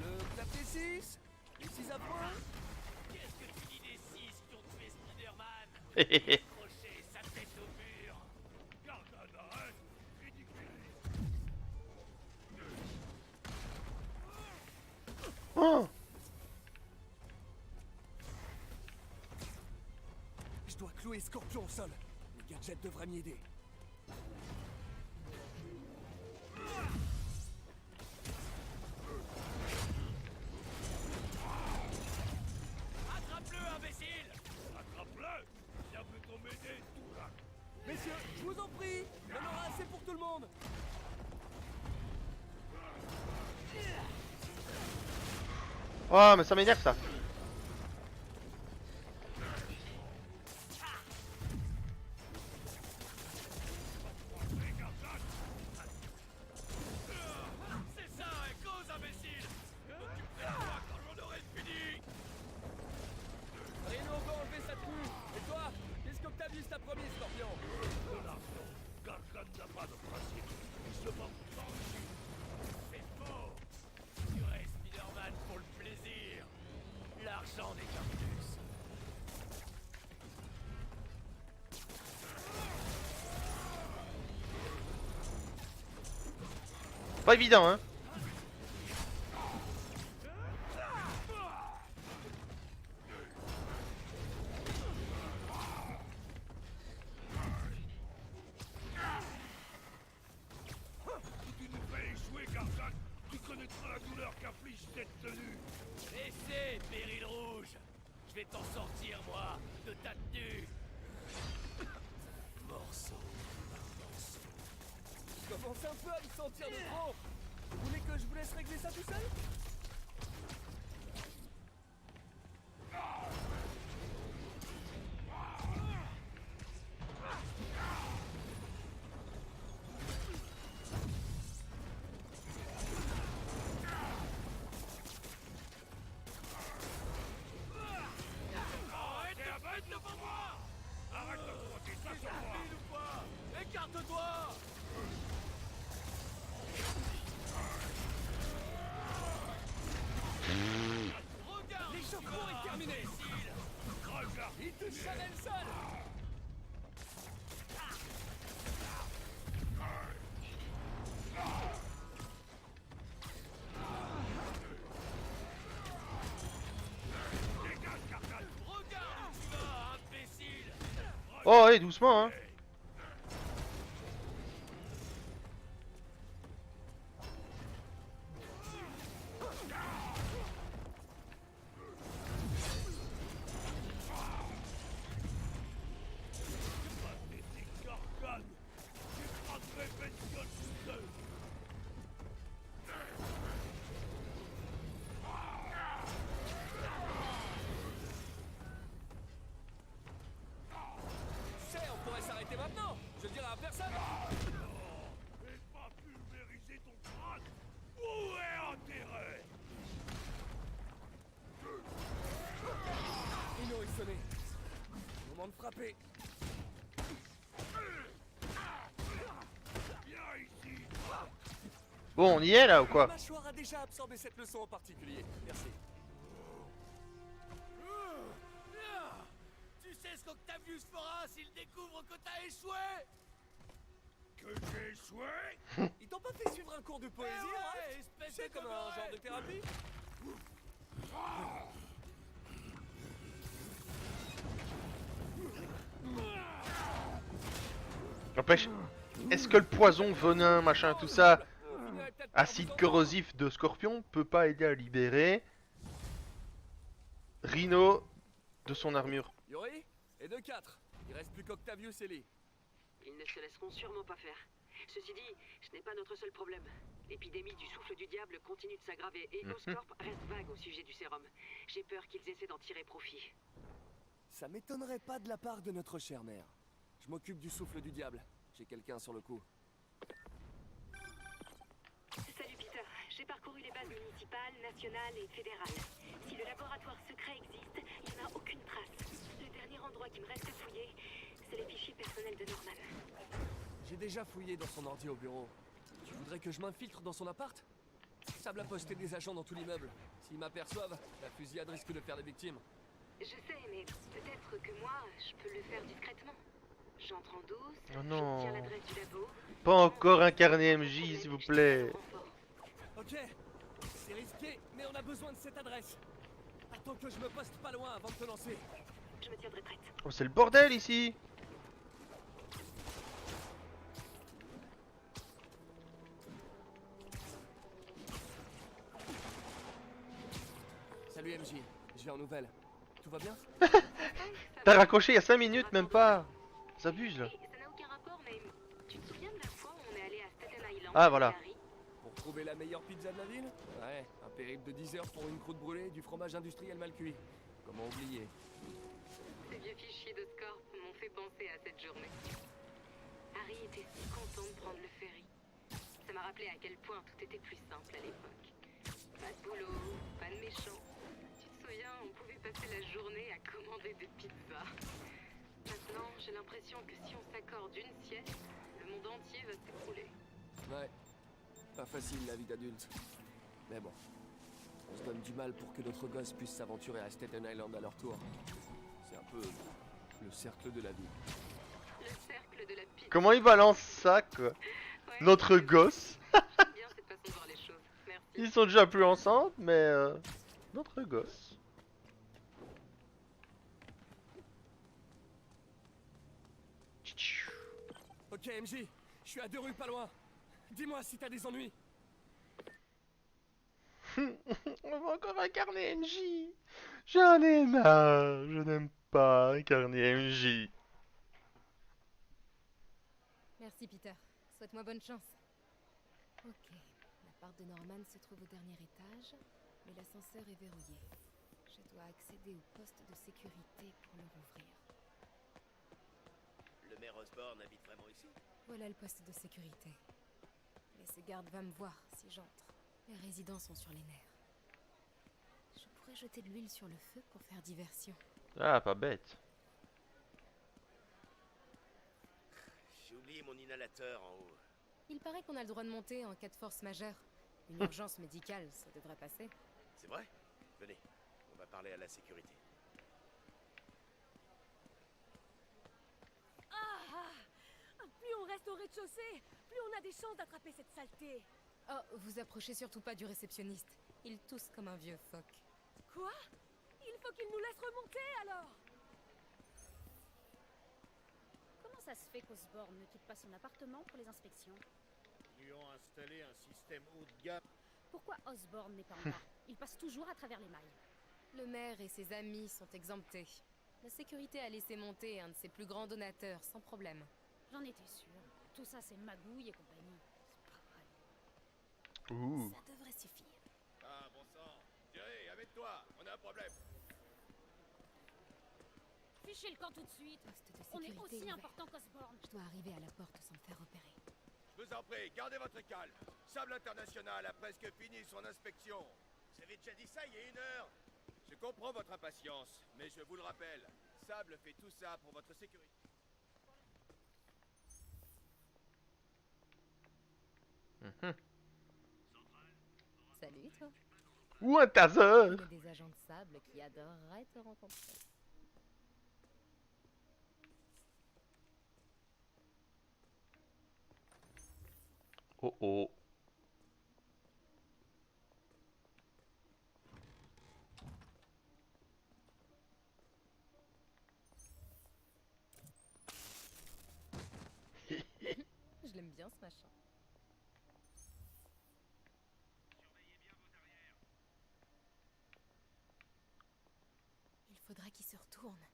Le clap des 6? Les 6 à points? Qu'est-ce que tu dis des 6 qui ont tué Spider-Man? Accrocher sa tête au mur. Garde arrête. Ridicule. Oh. Je dois clouer Scorpion au sol. Le gadget devrait m'y aider. Attrape-le, imbécile. Attrape-le. Viens plutôt m'aider, tout là. Messieurs, je vous en prie, il y en aura assez pour tout le monde. Oh, mais ça m'énerve ça. Pas évident, hein. Si tu nous fais échouer, Garzak, tu connaîtras la douleur qu'inflige cette tenue. Laissez, Péril Rouge. Je vais t'en sortir, moi, de ta tenue. Morceau par morceau. Je commence un peu à me sentir de trop. Vous voulez que je vous laisse régler ça tout seul? Arrête devant moi. Arrête de frotter ça sur moi. Pile ou pas? Écarte-toi. Regarde, L'échauffement est terminé. Regarde. Il te chavelle seul. Dégage, Garzak. regarde où tu vas, imbécile. Oh, allez, doucement, hein. Pathétique Gargane. J'écraserai bestiole tout seul. Tu sais, on pourrait s'arrêter maintenant. Je le dirai à personne. Et pas pulvériser ton crâne. Où est enterré? Ino est sonné. Moment de frapper. Viens ici. Bon, on y est là ou Ma quoi? mâchoire a déjà absorbé cette leçon en particulier. Merci. Tu sais ce qu'Octavius fera s'il découvre que t'as échoué? Que j'ai échoué? Ils t'ont pas fait suivre un cours de poésie, Eh ouais, hein? espèce C'est de comme un gogoret. genre de thérapie. N'empêche, est-ce que le poison, venin, machin, tout ça, On finirait peut-être par acide vous entendre. corrosif de scorpion, peut pas aider à libérer Rhino de son armure? Yori, et de 4. Il reste plus qu'Octavius et Lee. Ils ne se laisseront sûrement pas faire. Ceci dit, ce n'est pas notre seul problème. L'épidémie du souffle du diable continue de s'aggraver et Oscorp reste vague au sujet du sérum. J'ai peur qu'ils essaient d'en tirer profit. Ça m'étonnerait pas de la part de notre chère mère. Je m'occupe du souffle du diable. J'ai quelqu'un sur le coup. Salut Peter, j'ai parcouru les bases municipales, nationales et fédérales. Si le laboratoire secret existe, il n'y en a aucune trace. Le dernier endroit qui me reste à fouiller, c'est les fichiers personnels de Norman. J'ai déjà fouillé dans son ordi au bureau. Tu voudrais que je m'infiltre dans son appart? Sable a posté des agents dans tout l'immeuble. S'ils m'aperçoivent, la fusillade risque de faire des victimes. Je sais, mais peut-être que moi, je peux le faire discrètement. J'entre en douce, Oh non. j'obtiens l'adresse du labo. Pas encore un carnet MJ, s'il vous plaît. Ok, c'est risqué, mais on a besoin de cette adresse. Attends que je me poste pas loin avant de te lancer. Je me tiendrai prête. Oh, c'est le bordel ici. Salut MJ, je viens en nouvelle. Tout va bien? T'as raccroché il y a 5 minutes, même pas. Ça abuse là. Ça n'a aucun rapport, mais tu te souviens de la fois où on est allé à Staten Island Ah, voilà. avec Harry? Pour trouver la meilleure pizza de la ville? Ouais, un périple de 10 heures pour une croûte brûlée et du fromage industriel mal cuit. Comment oublier? Ces vieux fichiers de Scorp m'ont fait penser à cette journée. Harry était si content de prendre le ferry. Ça m'a rappelé à quel point tout était plus simple à l'époque. Pas de boulot, pas de méchants. Tu te souviens, on pouvait passer la journée à commander des pizzas. Maintenant, j'ai l'impression que si on s'accorde une sieste, le monde entier va s'écrouler. Ouais, pas facile la vie d'adulte. Mais bon, on se donne du mal pour que notre gosse puisse s'aventurer à Staten Island à leur tour. C'est un peu le cercle de la vie. Le cercle de la pizza. Comment il balance ça, quoi? Ouais, Notre gosse. j'aime bien cette façon Ils sont déjà plus ensemble, mais notre gosse. Ok, MJ, je suis à 2 rues pas loin. Dis-moi si t'as des ennuis. On va encore incarner MJ. J'en ai marre. Je n'aime pas incarner MJ. Merci, Peter. Souhaite-moi bonne chance. Ok. L'appart de Norman se trouve au dernier étage, mais l'ascenseur est verrouillé. Je dois accéder au poste de sécurité pour le rouvrir. Le maire Osborn habite vraiment ici? Voilà le poste de sécurité. Mais ce garde va me voir si j'entre. Les résidents sont sur les nerfs. Je pourrais jeter de l'huile sur le feu pour faire diversion. Ah, pas bête. J'ai oublié mon inhalateur en haut. Il paraît qu'on a le droit de monter en cas de force majeure. Une urgence médicale, ça devrait passer. C'est vrai? Venez, on va parler à la sécurité. Plus on reste au rez-de-chaussée, plus on a des chances d'attraper cette saleté. Oh, vous approchez surtout pas du réceptionniste. Il tousse comme un vieux phoque. Quoi? Il faut qu'il nous laisse remonter alors. Comment ça se fait qu'Osborn ne quitte pas son appartement pour les inspections? Ils lui ont installé un système haut de gamme. Pourquoi Osborn n'est pas en bas? Il passe toujours à travers les mailles. Le maire et ses amis sont exemptés. La sécurité a laissé monter un de ses plus grands donateurs, sans problème. J'en étais sûre. Tout ça, c'est magouille et compagnie. C'est pas vrai. Ouh. Ça devrait suffire. Ah, bon sang. Thierry, amène-toi, on a un problème. Fichez le camp tout de suite. Poste de On est sécurité aussi ouvert. important qu'Osborn. Je dois arriver à la porte sans me faire repérer. Je vous en prie, gardez votre calme. Sable International a presque fini son inspection. Vous avez déjà dit ça il y a 1 heure. Je comprends votre impatience, mais je vous le rappelle, Sable fait tout ça pour votre sécurité. Salut, toi. Ou un taser. On est des agents de sable qui adoreraient te rencontrer. Oh oh. Je l'aime bien, ce machin. Il faudrait qu'il se retourne.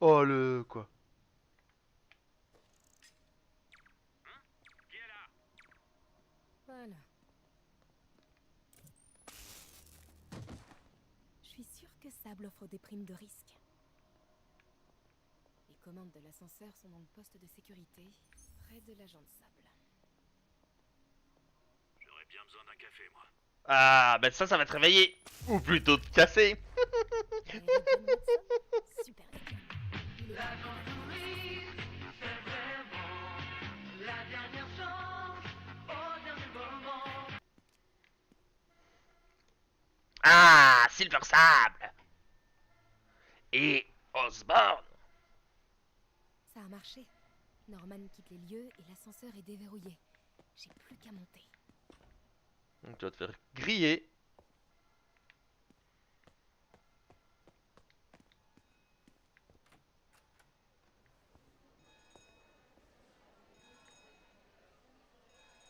Oh le quoi. Voilà. Je suis sûre que Sable offre des primes de risque. Les commandes de l'ascenseur sont dans le poste de sécurité, près de l'agent de Sable. J'aurais bien besoin d'un café, moi. Ah, ben ça va te réveiller. Ou plutôt te casser. Eric John Watson, super équipe. Il est Ah, Silver Sable. Et Osborn. Ça a marché. Norman quitte les lieux et l'ascenseur est déverrouillé. J'ai plus qu'à monter. Donc tu vas te faire griller.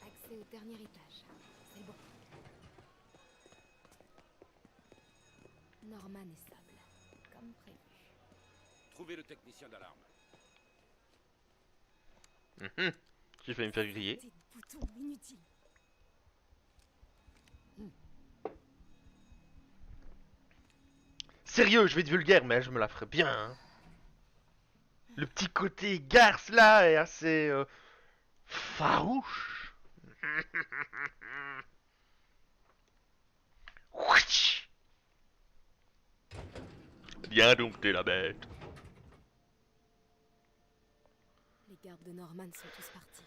Accès au dernier étage. C'est bon. Norman et Sable, comme prévu. Trouvez le technicien d'alarme. J'ai failli me faire griller. Des boutons inutiles. Sérieux, je vais être vulgaire, mais je me la ferai bien. Hein. Le petit côté garce là est assez farouche. Viens dompter la bête. Les gardes de Norman sont tous partis.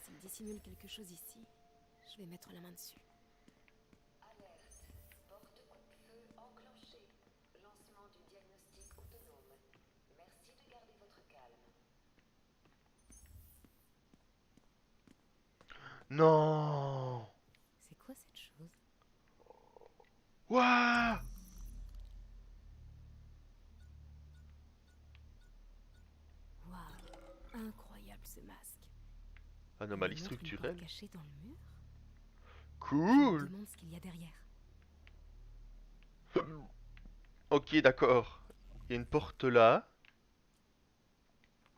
S'ils dissimulent quelque chose ici, je vais mettre la main dessus. Alerte. Porte coupe-feu enclenchée. Lancement du diagnostic autonome. Merci de garder Non. C'est quoi cette chose? Waouh. Waouh, incroyable ce masque. Il me Anomalie montre une porte structurelle. cachée dans le mur. Je me Cool. demande ce qu'il y a derrière. Ok, d'accord. Il y a une porte là.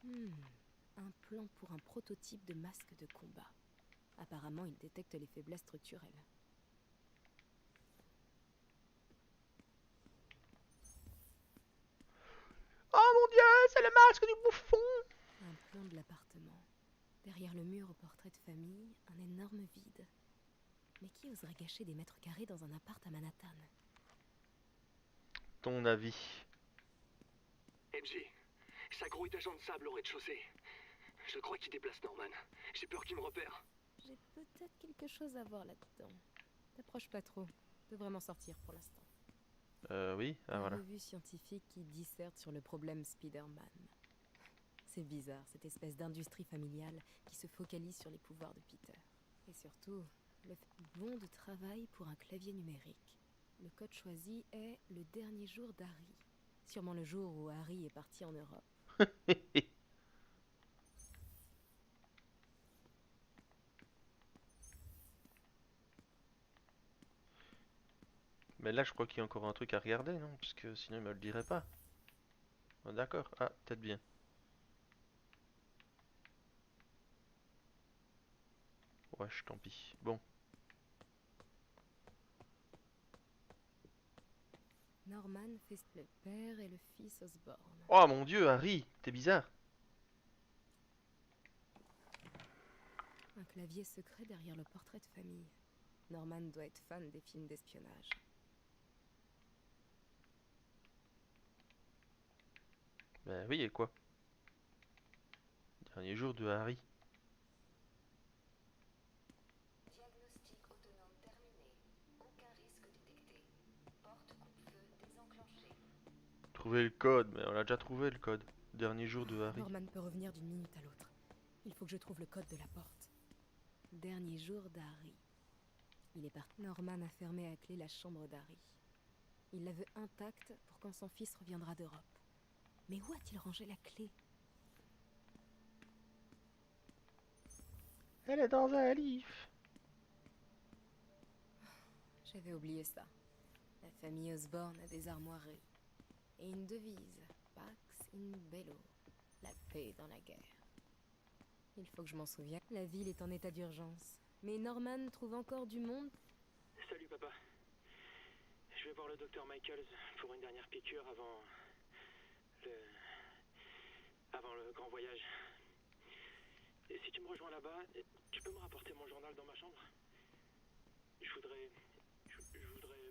Un plan pour un prototype de masque de combat. Apparemment, il détecte les faiblesses structurelles. Oh mon dieu, c'est le masque du bouffon. Un plan de l'appartement. Derrière le mur au portrait de famille, un énorme vide. Mais qui oserait gâcher des mètres carrés dans un appart à Manhattan? Ton avis? MJ, ça grouille d'agents de sable au rez-de-chaussée. Je crois qu'il déplace Norman. J'ai peur qu'il me repère. J'ai peut-être quelque chose à voir là-dedans. T'approches pas trop. Peut vraiment sortir pour l'instant. Oui, ah Une voilà. revue scientifique qui disserte sur le problème Spider-Man. C'est bizarre, cette espèce d'industrie familiale qui se focalise sur les pouvoirs de Peter. Et surtout, le bon de travail pour un clavier numérique. Le code choisi est le dernier jour d'Harry. Sûrement le jour où Harry est parti en Europe. Mais là, je crois qu'il y a encore un truc à regarder, non? Parce que sinon, il me le dirait pas. Ah, d'accord. Ah, peut-être bien. Wesh, tant pis. Bon. Norman fait le père et le fils Osborn. Oh mon dieu, Harry, t'es bizarre. Un clavier secret derrière le portrait de famille. Norman doit être fan des films d'espionnage. Bah oui, et quoi? Dernier jour de Harry. Diagnostic autonome terminé. Aucun risque détecté. Porte coupe-feu désenclenchée. Trouver le code, mais on a déjà trouvé le code. Dernier jour de Harry. Norman peut revenir d'une minute à l'autre. Il faut que je trouve le code de la porte. Dernier jour d'Harry. Il est parti. Norman a fermé à clé la chambre d'Harry. Il la veut intacte pour quand son fils reviendra d'Europe. Mais où a-t-il rangé la clé? Elle est dans un livre. J'avais oublié ça. La famille Osborn a des armoiries. Et une devise. Pax in bello. La paix dans la guerre. Il faut que je m'en souvienne. La ville est en état d'urgence. Mais Norman trouve encore du monde. Salut papa. Je vais voir le docteur Michaels pour une dernière piqûre avant le grand voyage. Et si tu me rejoins là-bas, tu peux me rapporter mon journal dans ma chambre? Je voudrais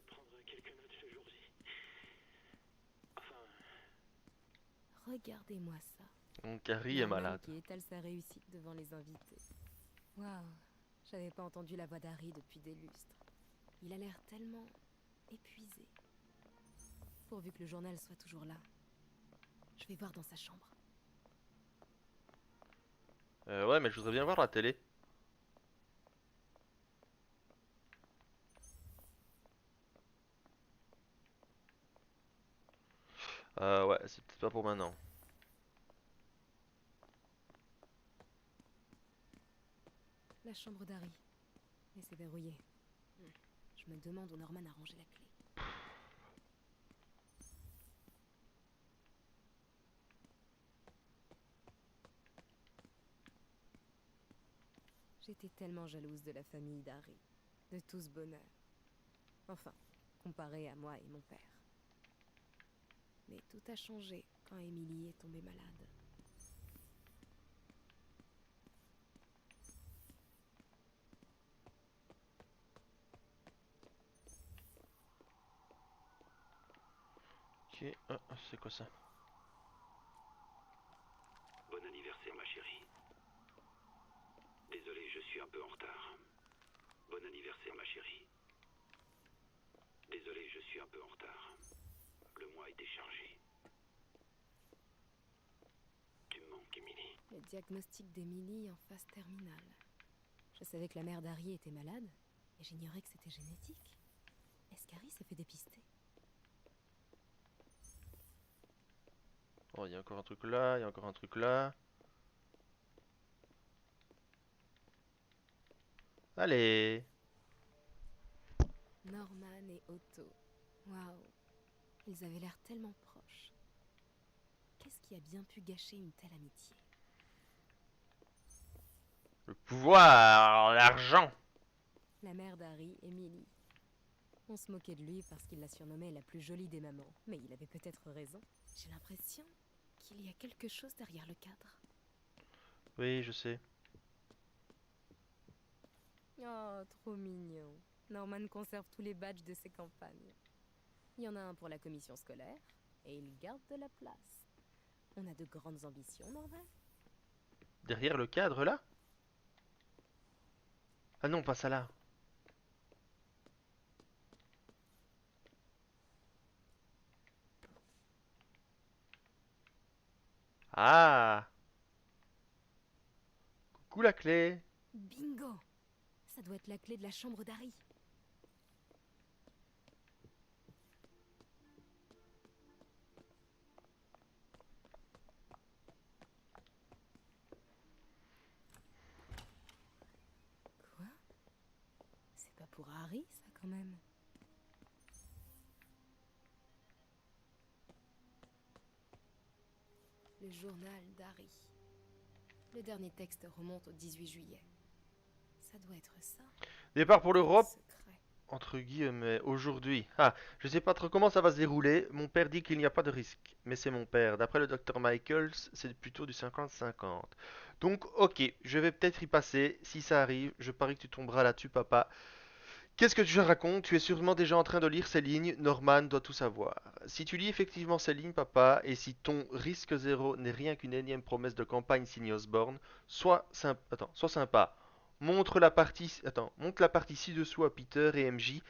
prendre quelques notes ce jour-ci. Enfin... Regardez-moi ça. Donc Harry est Norman malade. qui étale sa réussite devant les invités. Waouh, j'avais pas entendu la voix d'Harry depuis des lustres. Il a l'air tellement épuisé. Pourvu que le journal soit toujours là. Je vais voir dans sa chambre. Ouais, mais je voudrais bien voir la télé. Ouais, c'est peut-être pas pour maintenant. La chambre d'Harry. Mais c'est verrouillé. Je me demande où Norman a rangé la clé. J'étais tellement jalouse de la famille d'Harry. De tout ce bonheur. Enfin, comparé à moi et mon père. Mais tout a changé quand Emily est tombée malade. Ok, c'est quoi ça? Bon anniversaire ma chérie. Désolé, je suis un peu en retard. Bon anniversaire ma chérie. Désolé, je suis un peu en retard. Le mois a été chargé. Tu me manques, Emily. Le diagnostic d'Emily en phase terminale. Je savais que la mère d'Harry était malade, et j'ignorais que c'était génétique. Est-ce qu'Harry s'est fait dépister? Oh, il y a encore un truc là, il y a encore un truc là. Allez. Norman et Otto. Waouh. Ils avaient l'air tellement proches. Qu'est-ce qui a bien pu gâcher une telle amitié? Le pouvoir, l'argent. La mère d'Harry, Emily. On se moquait de lui parce qu'il la surnommait la plus jolie des mamans. Mais il avait peut-être raison. J'ai l'impression qu'il y a quelque chose derrière le cadre. Oui, je sais. Oh, trop mignon. Norman conserve tous les badges de ses campagnes. Il y en a un pour la commission scolaire, et il garde de la place. On a de grandes ambitions, Norman. Derrière le cadre là? Ah non, pas ça là. Ah! Coucou la clé. Bingo! Ça doit être la clé de la chambre d'Harry. Quoi? C'est pas pour Harry, ça, quand même. Le journal d'Harry. Le dernier texte remonte au 18 juillet. Ça doit être ça. Départ pour l'Europe. Secret. Entre guillemets, aujourd'hui. Ah, je sais pas trop comment ça va se dérouler. Mon père dit qu'il n'y a pas de risque. Mais c'est mon père. D'après le docteur Michaels, c'est plutôt du 50-50. Donc, ok, je vais peut-être y passer. Si ça arrive, je parie que tu tomberas là-dessus, papa. Qu'est-ce que tu racontes? Tu es sûrement déjà en train de lire ces lignes. Norman doit tout savoir. Si tu lis effectivement ces lignes, papa, et si ton risque zéro n'est rien qu'une énième promesse de campagne signée Osborne, sois sympa. Montre la partie ci-dessous à Peter et MJ.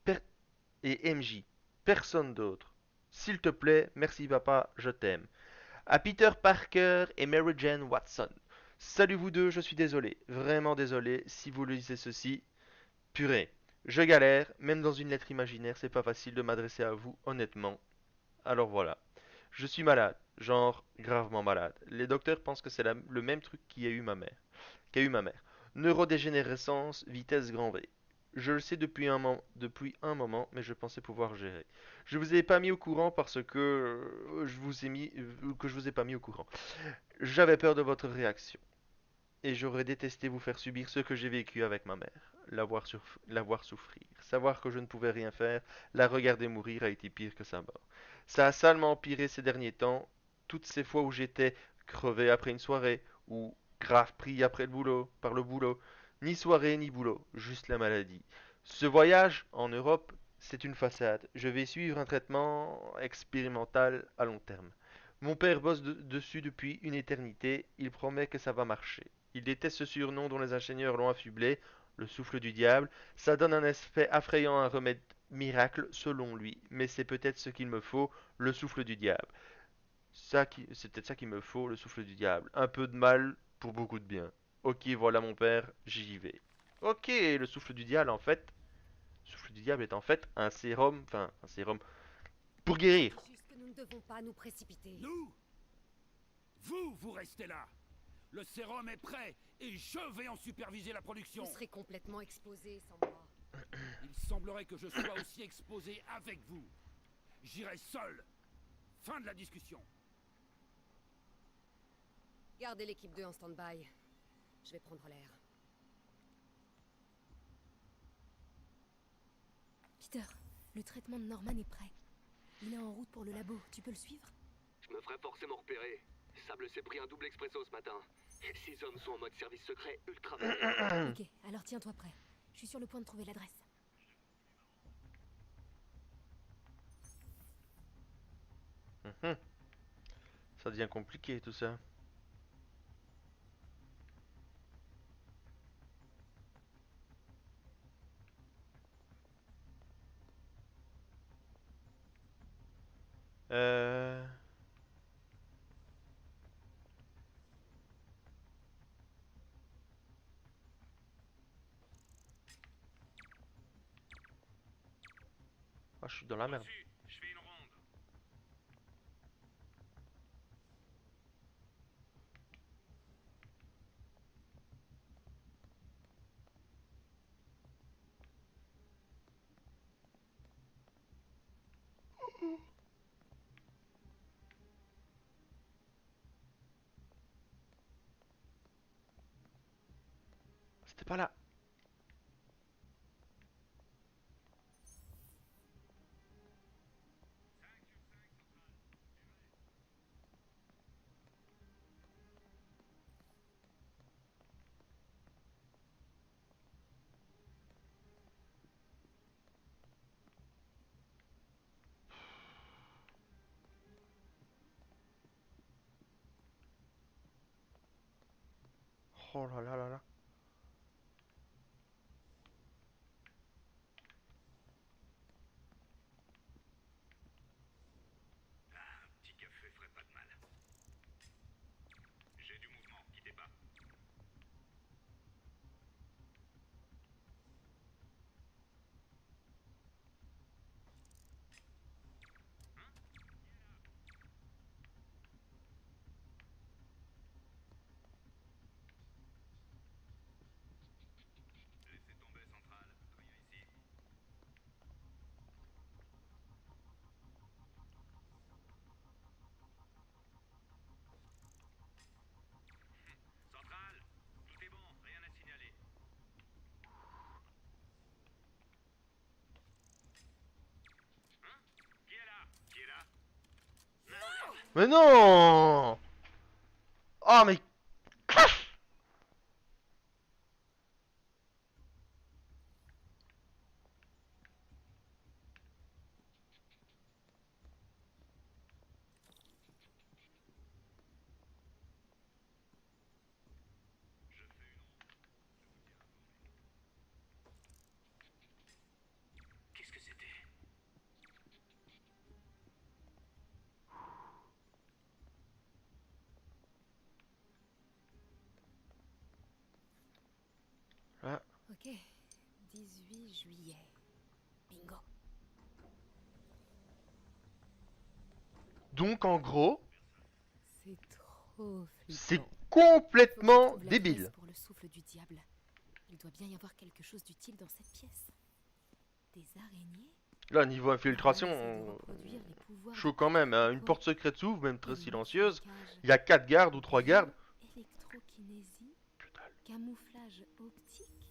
Per- et MJ. Personne d'autre. S'il te plaît, merci papa, je t'aime. À Peter Parker et Mary Jane Watson. Salut vous deux, je suis désolé, vraiment désolé si vous lisez ceci. Purée, je galère, même dans une lettre imaginaire, c'est pas facile de m'adresser à vous, honnêtement. Alors voilà. Je suis malade, genre gravement malade. Les docteurs pensent que c'est le même truc qu'a eu ma mère. Neurodégénérescence, vitesse grand V. Je le sais depuis un moment, mais je pensais pouvoir gérer. Je vous ai pas mis au courant parce que que je vous ai pas mis au courant. J'avais peur de votre réaction. Et j'aurais détesté vous faire subir ce que j'ai vécu avec ma mère. La voir souffrir. Savoir que je ne pouvais rien faire, la regarder mourir a été pire que sa mort. Ça a salement empiré ces derniers temps. Toutes ces fois où j'étais crevé après une soirée, ou grave pris après par le boulot. Ni soirée ni boulot, juste la maladie. Ce voyage en Europe, c'est une façade. Je vais suivre un traitement expérimental à long terme. Mon père bosse dessus depuis une éternité, il promet que ça va marcher. Il déteste ce surnom dont les ingénieurs l'ont affublé, le souffle du diable. Ça donne un aspect effrayant à un remède miracle selon lui, mais c'est peut-être ce qu'il me faut, le souffle du diable. C'est peut-être ça qu'il me faut, le souffle du diable. Un peu de mal pour beaucoup de bien. Ok, voilà mon père, j'y vais. Ok, le souffle du diable le souffle du diable est en fait un sérum pour guérir. C'est juste que nous ne devons pas nous précipiter. Nous? Vous restez là. Le sérum est prêt et je vais en superviser la production. Vous serez complètement exposé sans moi. Il semblerait que je sois aussi exposé avec vous. J'irai seul. Fin de la discussion. Gardez l'équipe 2 en stand-by. Je vais prendre l'air. Peter, le traitement de Norman est prêt. Il est en route pour le labo. Tu peux le suivre? Je me ferai forcément repérer. Sable s'est pris un double expresso ce matin. 6 hommes sont en mode service secret ultra valé. Ok, alors tiens-toi prêt. Je suis sur le point de trouver l'adresse. Ça devient compliqué tout ça. Euh... je suis dans la merde. Je fais une ronde. C'était pas là. Oh là là là là. Un petit café ferait pas de mal. J'ai du mouvement, quittez pas. Laissez tomber centrale, rien ici. Centrale, tout est bon, rien à signaler. Hein? Qui est là? Qui est là? Mais non! Oh mais... Qu'est-ce que c'était? Ah. Ok, 18 juillet. Bingo. Donc en gros, C'est trop c'est flippant. complètement Faut que je trouve la débile. pièce pour le souffle du diable. Il doit bien y avoir quelque chose d'utile dans cette pièce. Des araignées? Là, niveau infiltration, Essaie de reproduire les pouvoirs chaud de quand même. Hein. Une quoi? porte secrète s'ouvre, même très Des silencieuse. maquillages. Il y a 4 gardes ou 3 gardes. Électrokinésie? Camouflage optique?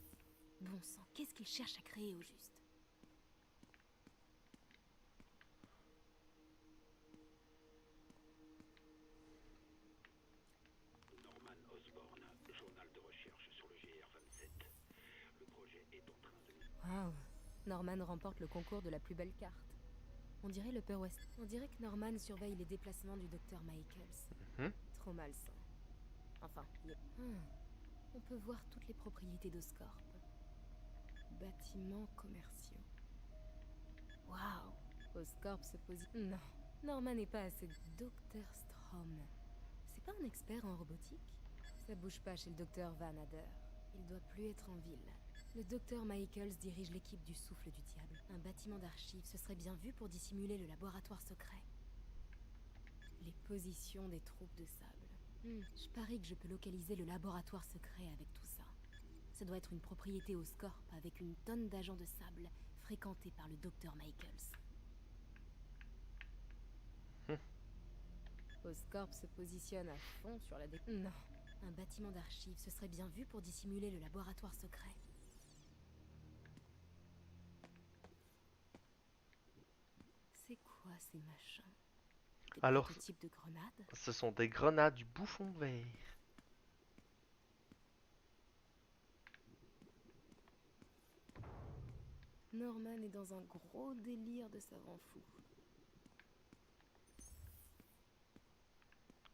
Bon sang, qu'est-ce qu'il cherche à créer au juste? Norman Osborn, journal de recherche sur le GR27. Le projet est en train de... Waouh, Norman remporte le concours de la plus belle carte. On dirait le Père West. On dirait que Norman surveille les déplacements du docteur Michaels. Mhm. Trop malsain. Enfin, on peut voir toutes les propriétés d'Oscorp. Bâtiments commerciaux. Waouh, Oscorp se positionne. Non, Norman n'est pas assez. Docteur Strom. C'est pas un expert en robotique? Ça bouge pas chez le docteur Van Adder. Il doit plus être en ville. Le docteur Michaels dirige l'équipe du Souffle du Diable. Un bâtiment d'archives, ce serait bien vu pour dissimuler le laboratoire secret. Les positions des troupes de sable. Je parie que je peux localiser le laboratoire secret avec tout ça. Ça doit être une propriété Oscorp avec une tonne d'agents de sable fréquentés par le docteur Michaels. Oscorp se positionne à fond sur la Non, un bâtiment d'archives, ce serait bien vu pour dissimuler le laboratoire secret. C'est quoi ces machins? Des Alors, prototypes de grenades? ce sont des grenades du bouffon vert. Norman est dans un gros délire de savant fou.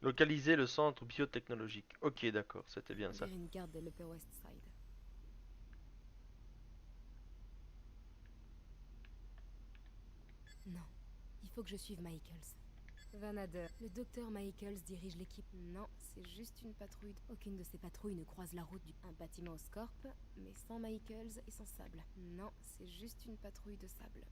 Localiser le centre biotechnologique. Ok, d'accord, c'était bien ça. Une carte de l'Upper West Side. Non, il faut que je suive Michaels. Van Adder. Le docteur Michaels dirige l'équipe. Non, c'est juste une patrouille. Aucune de ces patrouilles ne croise la route un bâtiment Oscorp, mais sans Michaels et sans sable. Non, c'est juste une patrouille de sable.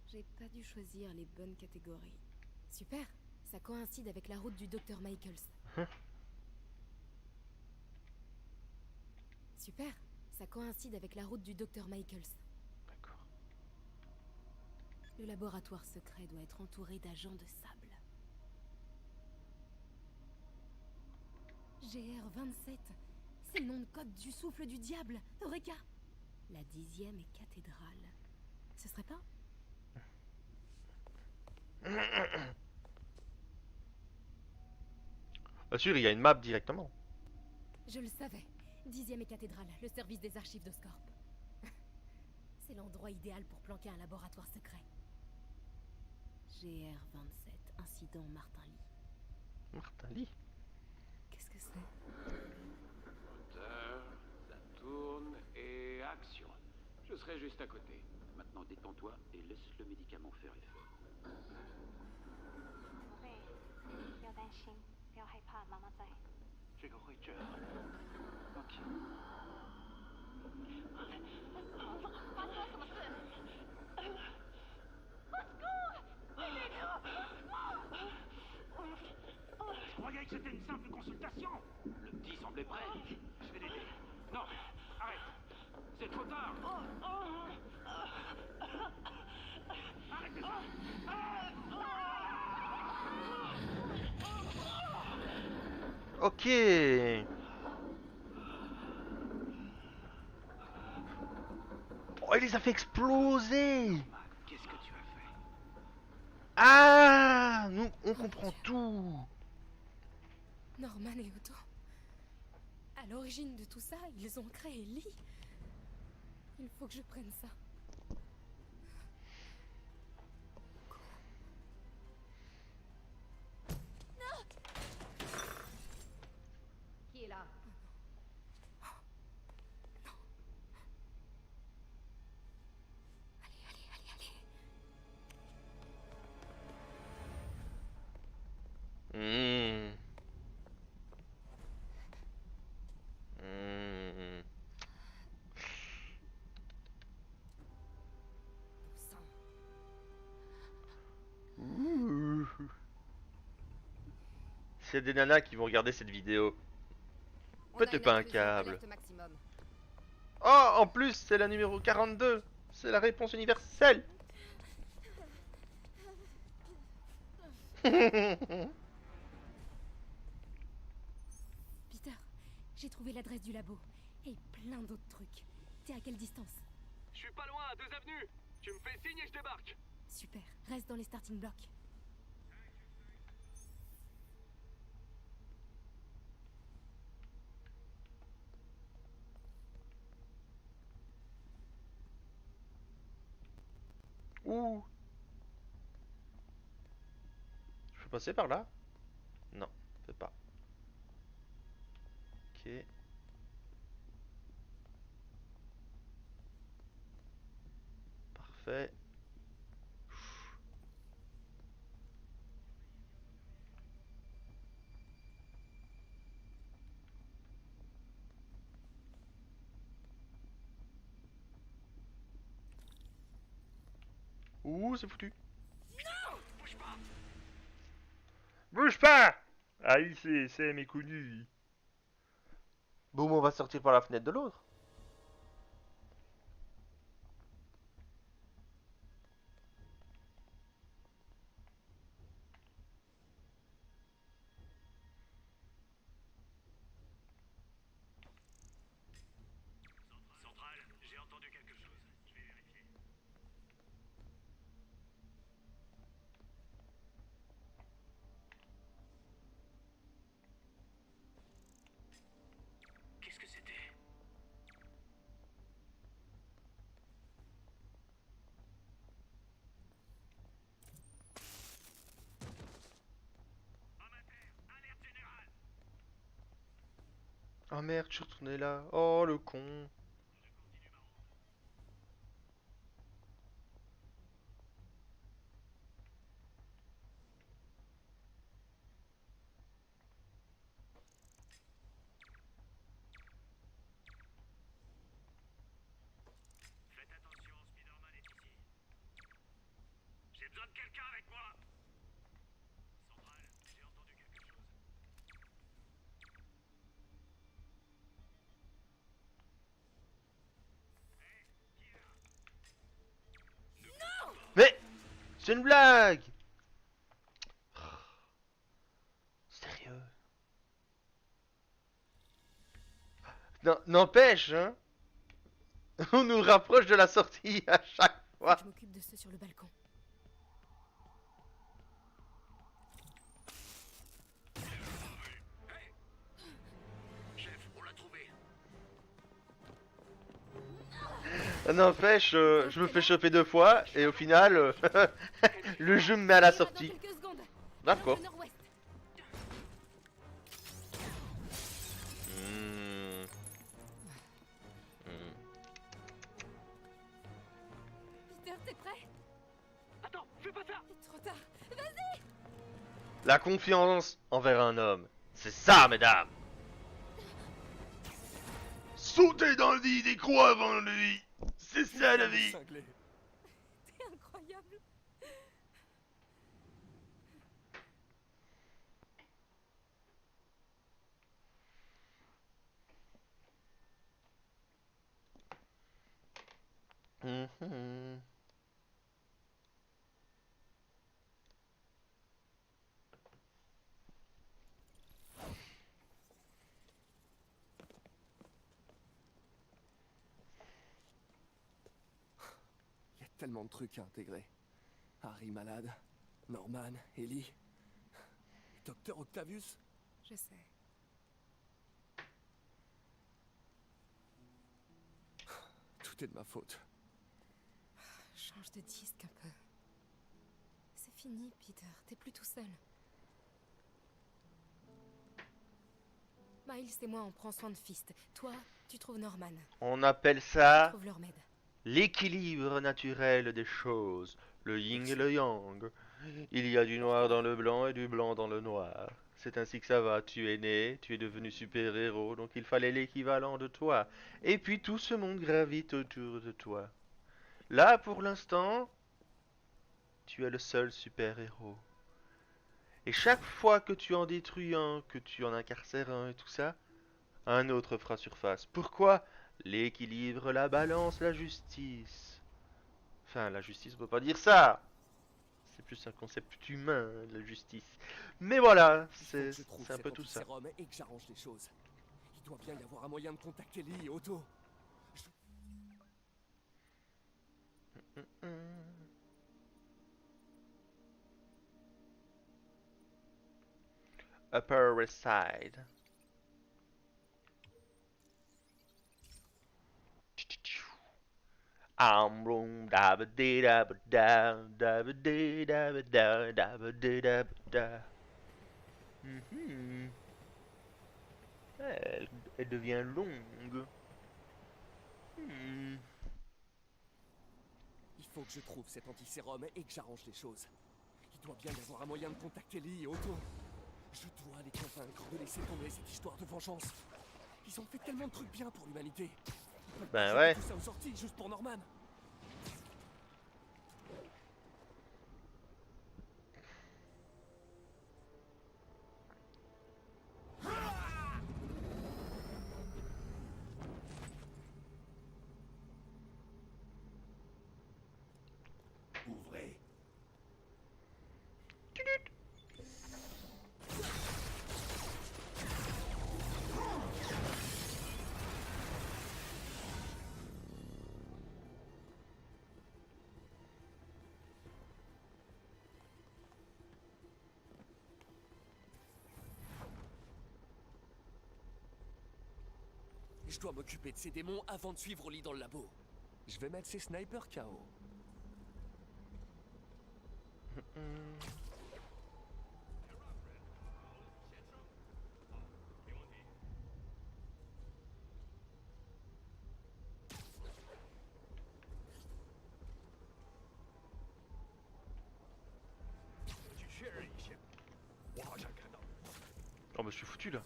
J'ai pas dû choisir les bonnes catégories. Super, ça coïncide avec la route du docteur Michaels. Super, ça coïncide avec la route du docteur Michaels. D'accord. Le laboratoire secret doit être entouré d'agents de sable. GR27, c'est le nom de code du souffle du diable, Eureka! La 10e est cathédrale. Ce serait pas? Bien sûr, il y a une map directement. Je le savais. 10e et cathédrale, le service des archives d'Oscorp. C'est l'endroit idéal pour planquer un laboratoire secret. GR27, incident Martin Lee. Martin Lee? Qu'est-ce que c'est? Moteur, ça tourne et action. Je serai juste à côté. Maintenant détends-toi et laisse le médicament faire effet. 宝贝，不要担心，不要害怕，妈妈在。这个会治好。OK。发生了什么事？Je croyais que c'était une simple consultation. Le petit semblait prêt. Je vais l'aider. Non, arrête. C'est trop tard. Arrêtez ça. Ok. Oh, il les a fait exploser. Qu'est-ce que tu as fait? Ah, nous, on comprend tout. Norman et Otto. À l'origine de tout ça, ils ont créé Lee. Il faut que je prenne ça. Non! Qui est là? Hmm. Hmm. Ouh. S'il y a des nanas qui vont regarder cette vidéo, peut-être pas un câble. Oh, en plus, c'est la numéro 42. C'est la réponse universelle. Peter, j'ai trouvé l'adresse du labo. Et plein d'autres trucs. T'es à quelle distance? Je suis pas loin, à 2 avenues. Tu me fais signe et je débarque. Super, reste dans les starting blocks. Ouh. Je peux passer par là? Non, je peux pas. Ok. Parfait. Ouh, c'est foutu. Non! Bouge pas! Bouge pas! Ah, il c'est méconnu. Boum, on va sortir par la fenêtre de l'autre. Centrale, j'ai entendu quelque chose. Je vais vérifier. Qu'est-ce que c'était? Oh merde, je suis retourné là. Oh le con. Faites attention, Spider-Man est ici. J'ai besoin de quelqu'un avec moi. Centrale, j'ai entendu quelque chose. Mais c'est une blague. Sérieux. N'empêche, hein. On nous rapproche de la sortie à chaque fois. Je m'occupe de ceux sur le balcon. Chef, on l'a trouvé. N'empêche, je me fais choper 2 fois et au final, le jeu me met à la sortie. D'accord. Peter, t'es prêt? Attends, fais pas ça. Trop tard. Vas-y. La confiance envers un homme. C'est ça, mesdames. Sauter dans le lit des croix avant lui. C'est ça la vie. T'es incroyable. Mhm. Il y a tellement de trucs à intégrer. Harry malade, Norman, Ellie, Docteur Octavius. Je sais. Tout est de ma faute. Change de disque un peu. C'est fini, Peter. T'es plus tout seul. Miles et moi, on prend soin de Fist. Toi, tu trouves Norman. On appelle ça Trouve leur med. l'équilibre naturel des choses. Le yin et le yang. Il y a du noir dans le blanc et du blanc dans le noir. C'est ainsi que ça va. Tu es né, tu es devenu super-héros, donc il fallait l'équivalent de toi. Et puis tout ce monde gravite autour de toi. Là, pour l'instant, tu es le seul super-héros. Et chaque fois que tu en détruis un, que tu en incarcères un et tout ça, un autre fera surface. Pourquoi? L'équilibre, la balance, la justice. Enfin, la justice, on peut pas dire ça. C'est plus un concept humain, la justice. Mais voilà, c'est un peu tout ça. Et que j'arrange les choses. Il doit bien y avoir un moyen de contacter Lee et Otto. Upper West Side. Room dabba dee dabba da dabba dee dabba da dabba dee dabba da. Elle devient longue. Il faut que je trouve cet antisérum et que j'arrange les choses. Il doit bien y avoir un moyen de contacter Lee et Otto. Je dois les convaincre de laisser tomber cette histoire de vengeance. Ils ont fait tellement de trucs bien pour l'humanité. Ben ouais. Tout ça aux sorties juste pour Norman. Ouvrez. Je dois m'occuper de ces démons avant de suivre Lee dans le labo. Je vais mettre ces snipers KO. Oh bah je suis foutu là.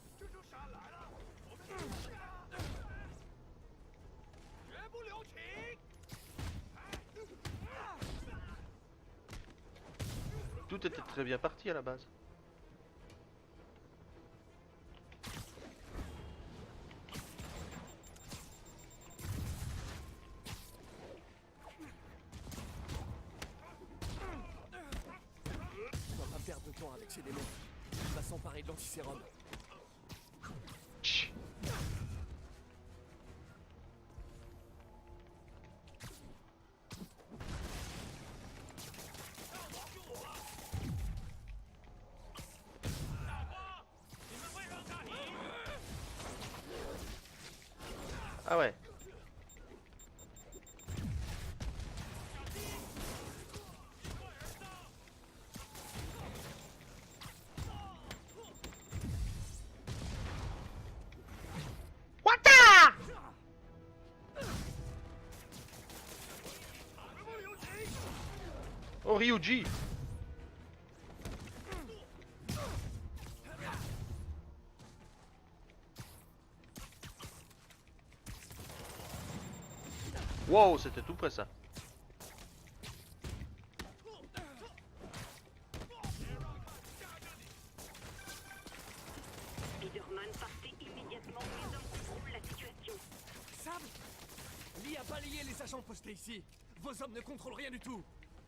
Tout était très bien parti à la base. On va pas perdre de temps avec ces démons. Il va s'emparer de l'antisérum. Ah ouais. Oh Ryuji. Wow, c'était tout près ça. Spider-Man, partez immédiatement. Les hommes contrôlent la situation. Sable, Lee a balayé les agents postés ici. Vos hommes ne contrôlent rien du tout.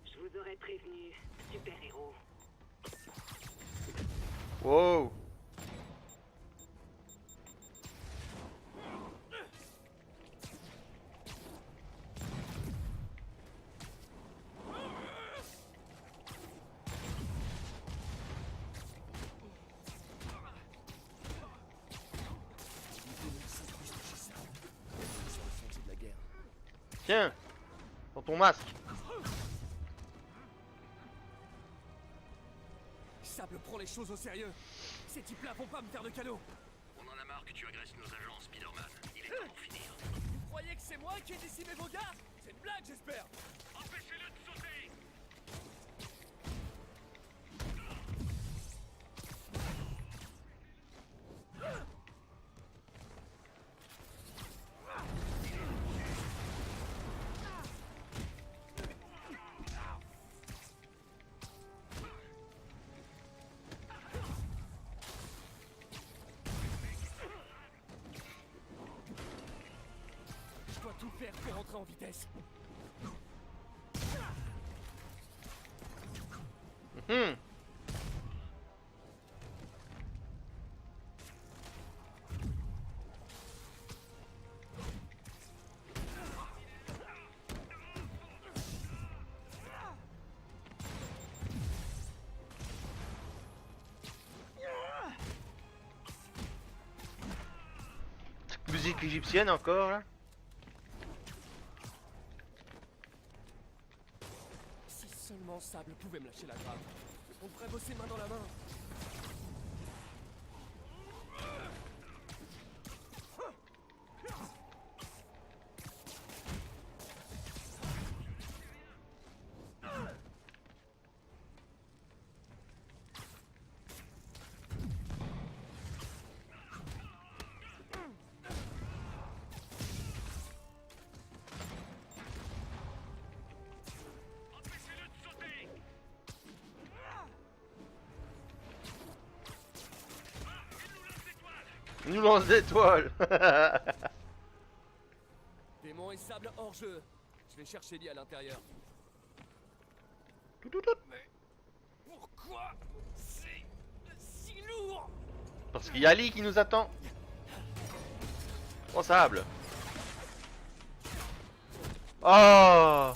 Je vous aurais prévenu, super-héros. Wow. Tiens, dans ton masque. Sable prend les choses au sérieux. Ces types-là vont pas me faire de cadeaux. On en a marre que tu agresses nos agents, Spider-Man. Il est temps d'en finir. Vous croyez que c'est moi qui ai décimé vos gars? C'est une blague, j'espère. Empêchez-le de sauter. Je dois tout faire pour rentrer en vitesse. Mhm. Musique égyptienne encore là. Si seulement Sable pouvait me lâcher la grappe. On devrait bosser main dans la main. Il nous lance des étoiles. Démon et Sable hors jeu. Je vais chercher Lee à l'intérieur. Mais pourquoi c'est si lourd? Parce qu'il y a Lee qui nous attend. Oh Sable. Oh.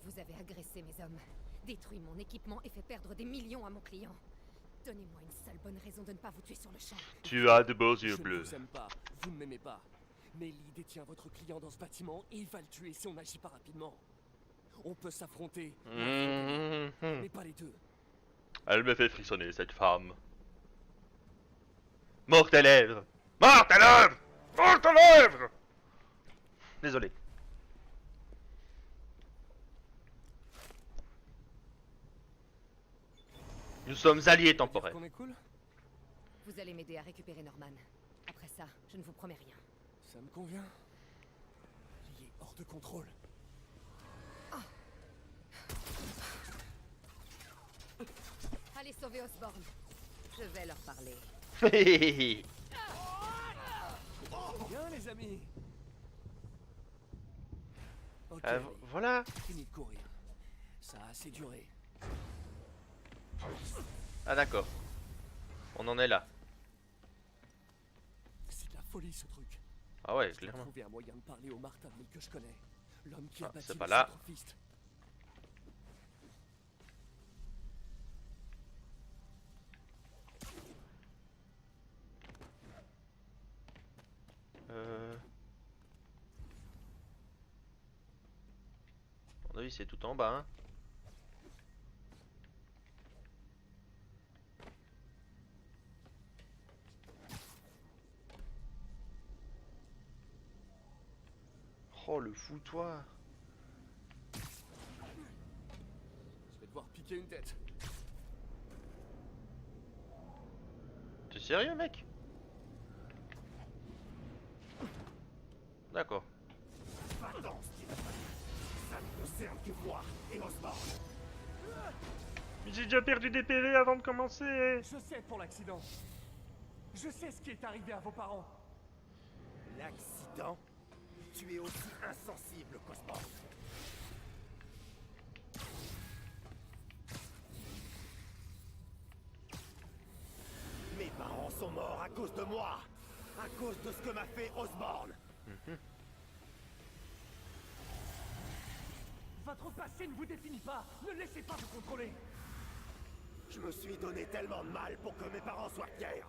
Vous avez agressé mes hommes, détruit mon équipement et fait perdre des millions à mon client. Donnez-moi une seule bonne raison de ne pas vous tuer sur le champ. Tu as de beaux yeux Je ne bleus. vous aime pas, vous ne m'aimez pas. Mais Lee détient votre client dans ce bâtiment et il va le tuer si on n'agit pas rapidement. On peut s'affronter, mais pas les deux. Elle me fait frissonner cette femme. Mord tes lèvres. Mord tes lèvres. Mord tes lèvres. Désolé. Nous sommes alliés temporaires. On est cool? Vous allez m'aider à récupérer Norman. Après ça, je ne vous promets rien. Ça me convient. Lee est hors de contrôle. sauver Osborn. Je vais leur parler. Bien, les amis. Ok. Voilà. Fini de courir. Ça a assez duré. Ah d'accord. On en est là. C'est de la folie, ce truc. Ah ouais, Je dois clairement. trouver un moyen de parler au Martin Lee que je connais. L'homme qui a bâti c'est le pas là. centre-fist. À mon avis, c'est tout en bas, hein. Oh, le foutoir. Je vais devoir piquer une tête. T'es sérieux, mec? D'accord. Va-t'en, Steve. Ça ne concerne que moi et Osborn. Mais j'ai déjà perdu des PV avant de commencer. Je sais pour l'accident. Je sais ce qui est arrivé à vos parents. L'accident? Tu es aussi insensible qu'Osborn. Mes parents sont morts à cause de moi. À cause de ce que m'a fait Osborn. Votre passé ne vous définit pas. Ne laissez pas vous contrôler. Je me suis donné tellement de mal pour que mes parents soient fiers.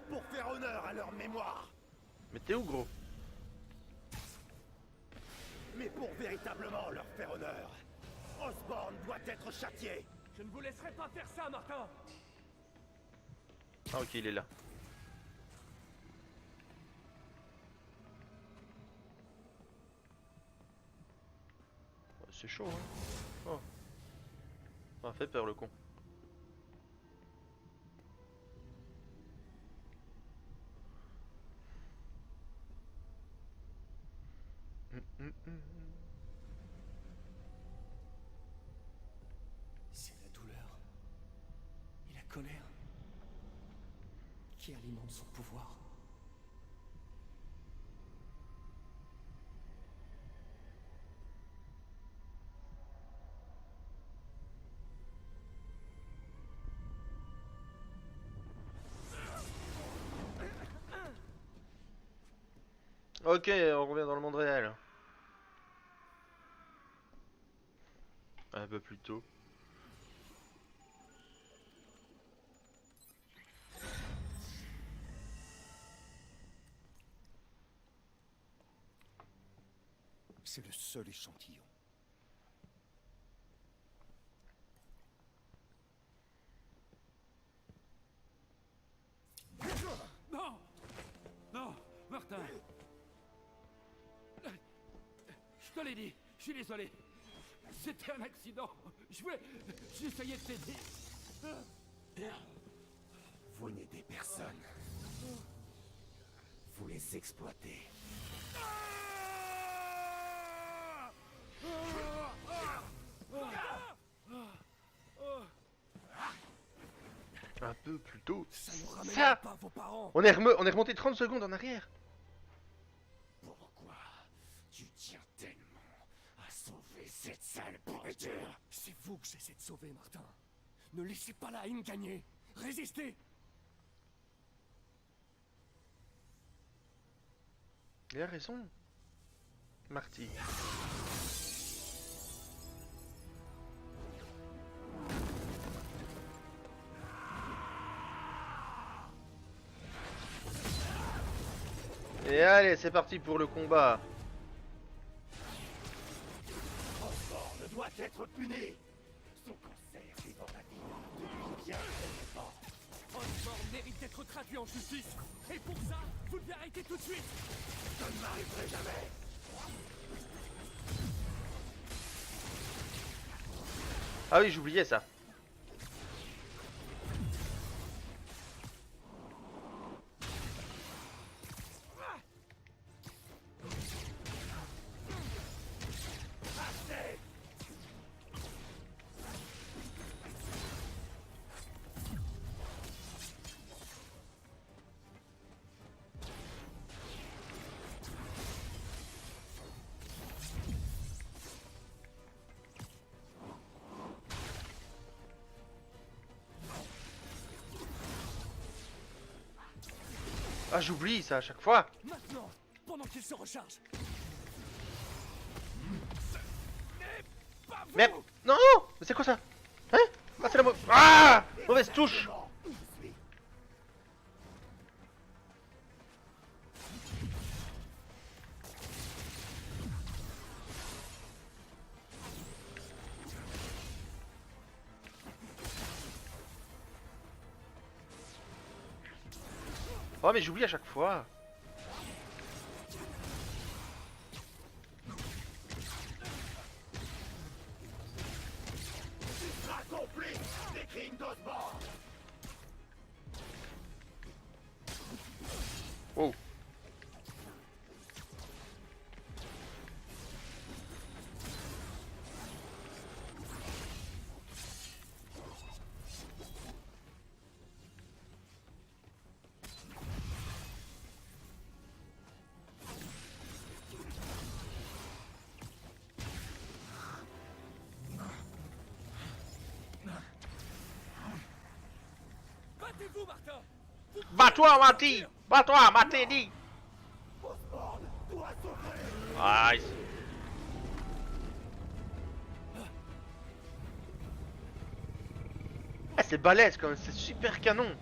Pour faire honneur à leur mémoire. Mais t'es où, gros? Mais pour véritablement leur faire honneur, Osborn doit être châtié. Je ne vous laisserai pas faire ça, Martin. Ah ok, il est là. C'est chaud, hein. Oh. Ah, fait peur, le con. C'est la douleur et la colère qui alimentent son pouvoir. Ok, on revient dans le monde réel. Un peu plus tôt. C'est le seul échantillon. Non! Non, Martin! Je te l'ai dit, je suis désolé. C'était un accident. J'essayais de t'aider. Vous n'aidez personne. Vous les exploitez. Un peu plus tôt. Ça nous ramène Ça pas vos parents. on est remonté 30 secondes en arrière. Pourquoi tu tiens tellement à sauver cette sale pourriture? C'est vous que j'essaie de sauver, Martin. Ne laissez pas la haine gagner. Résistez. Il a raison. Marty. Et allez, c'est parti pour le combat. Osborn doit être puni. Son cancer est dans la vie depuis bien longtemps. Osborn mérite d'être traduit en justice. Et pour ça, vous devez arrêter tout de suite. Je ne m'arrêterai jamais. Ah oui, j'oubliais ça. Ah, j'oublie ça à chaque fois. Maintenant, pendant qu'il se recharge. Mais non, mais c'est quoi ça? Hein? Ah, c'est la mauvaise touche. Oh, mais j'oublie à chaque fois. Accompli des crimes d'Osborne. Oh. Battez-vous, Martin. Bats-toi, Marty! Bats-toi, Marty, dit! Nice! Ah, c'est balèze quand même, c'est super canon!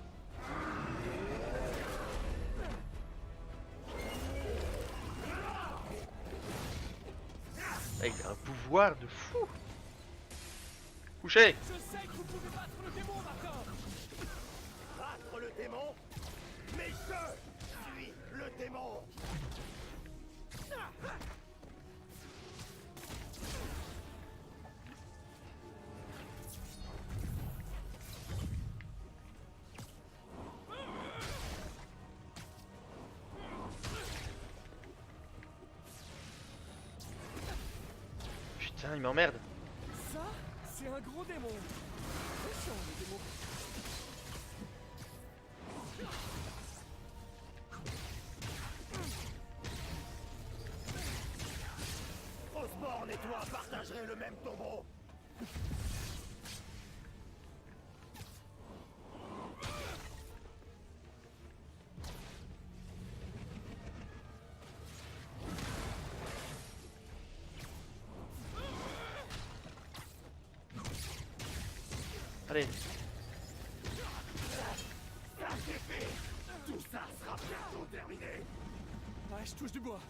Ah, il a un pouvoir de fou! Couché! Je sais que vous pouvez battre le démon, Martin. Battre le démon? Mais je suis le démon. Putain, il m'emmerde! Ça, c'est un gros démon. Méchant, le démon. Osborne et toi partagerez le même tombeau. Allez! Tout ça sera bientôt terminé. Ouais, je touche du bois.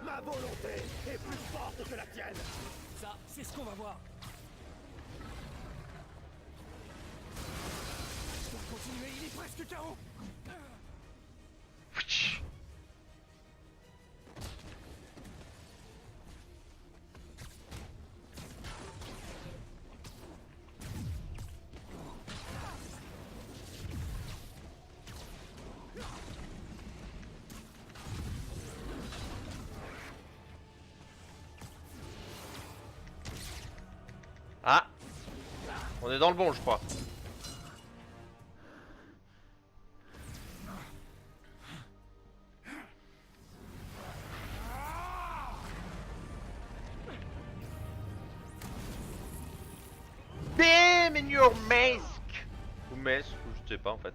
Ma volonté est plus forte que la tienne. Ça, c'est ce qu'on va voir. Je dois continuer, il est presque KO. Ah! On est dans le bon, je crois. Bam in your mask! Ou mask, ou je sais pas en fait.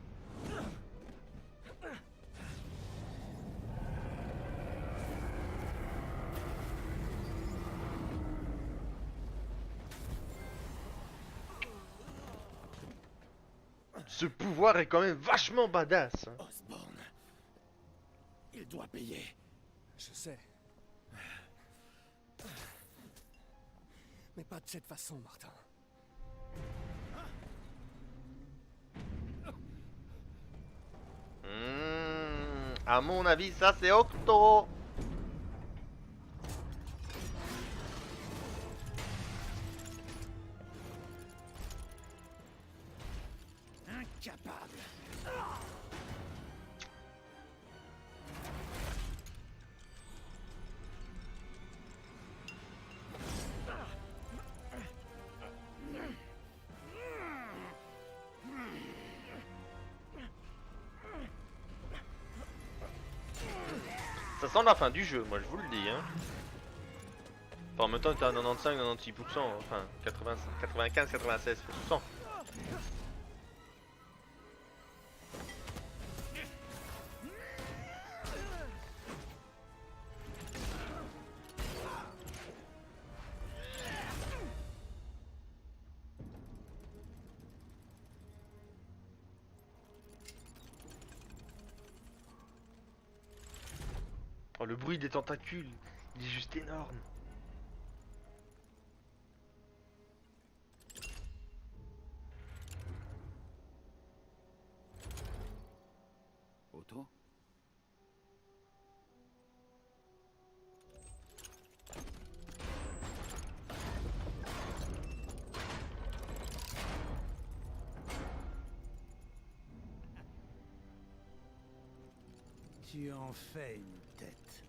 Ce pouvoir est quand même vachement badass. Hein. Osborn. Il doit payer. Je sais. Mais pas de cette façon, Martin. À mon avis, ça c'est Octo. Incapable. Ça sent la fin du jeu, moi je vous le dis. Hein. Enfin, en même temps, t'es à 95-96%, enfin 95-96%. Oh, le bruit des tentacules, il est juste énorme. Otto? Tu en fais une tête.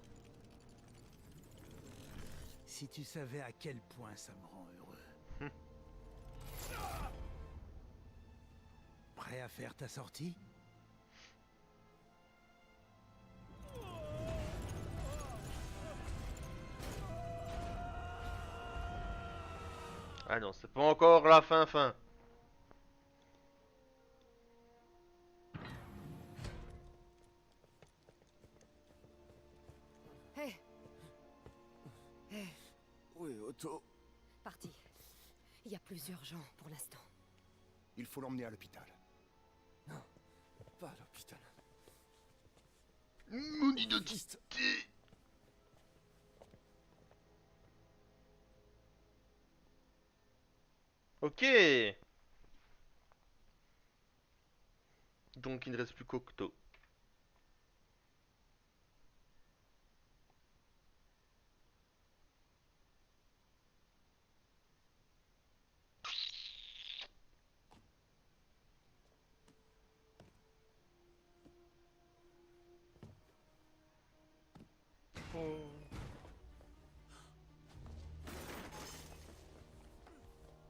Si tu savais à quel point ça me rend heureux. Prêt à faire ta sortie? Ah non, c'est pas encore la fin. Hé. Hé. Oui, Otto. Parti. Il y a plus urgent pour l'instant. Il faut l'emmener à l'hôpital. Non, pas à l'hôpital. Mon identité. Ok. Donc il ne reste plus qu'Octo.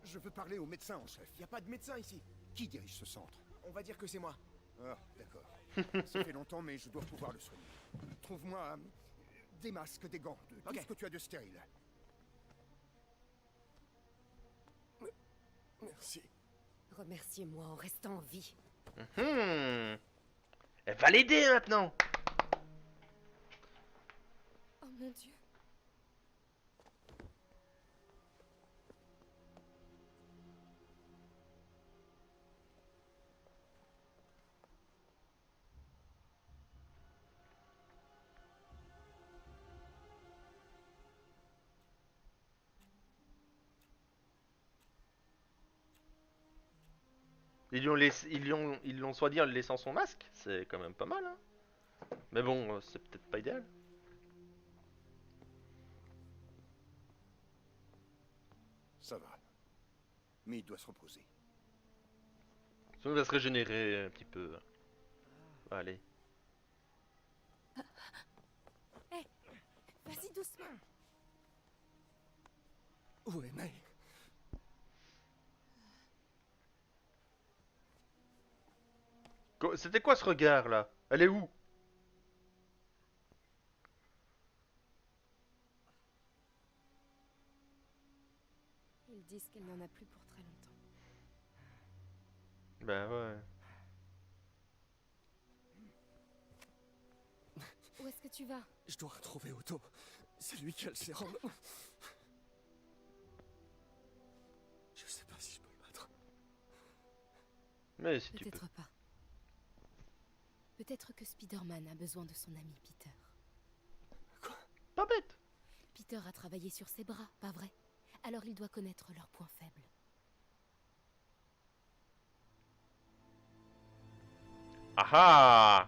Je veux parler au médecin en chef. Y a pas de médecin ici. Qui dirige ce centre? On va dire que c'est moi. Ah, d'accord. Ça fait longtemps, mais je dois pouvoir le soigner. Trouve-moi des masques, des gants, tout ce que tu as de stérile. Merci. Remerciez-moi en restant en vie. Elle va l'aider maintenant. Oh mon Dieu. Ils l'ont soit dit en laissant son masque, c'est quand même pas mal. Hein. Mais bon, c'est peut-être pas idéal. Ça va. Mais il doit se reposer. Ça va se régénérer un petit peu. Allez. Hé, vas-y doucement. Où est May? C'était quoi ce regard là? Elle est où? Ils disent qu'il n'y en a plus pour très longtemps. Ben ouais. Où est-ce que tu vas? Je dois retrouver Otto. C'est lui qui a le sérum. Je sais pas si je peux le battre. Mais si tu peux. Peut-être pas. Peut-être que Spider-Man a besoin de son ami Peter. Pas bête. Peter a travaillé sur ses bras, pas vrai? Alors il doit connaître leurs points faibles. Ah ah!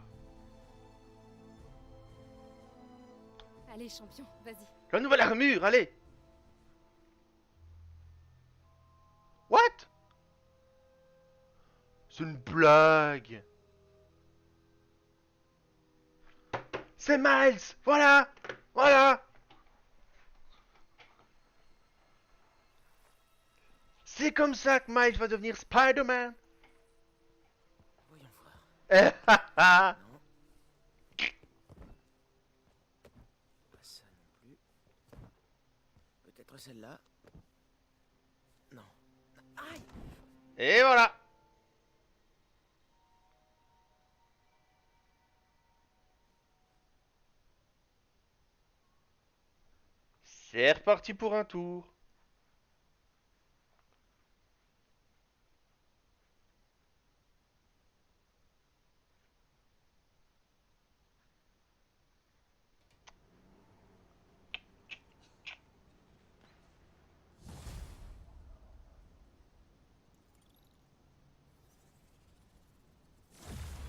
Allez, champion, vas-y. La nouvelle armure, allez! What? C'est une blague! C'est Miles! Voilà! Voilà! C'est comme ça que Miles va devenir Spider-Man! Voyons voir. Eh ha ha! Non. Pas ça non plus. Peut-être celle-là. Non. Aïe! Et voilà! C'est reparti pour un tour.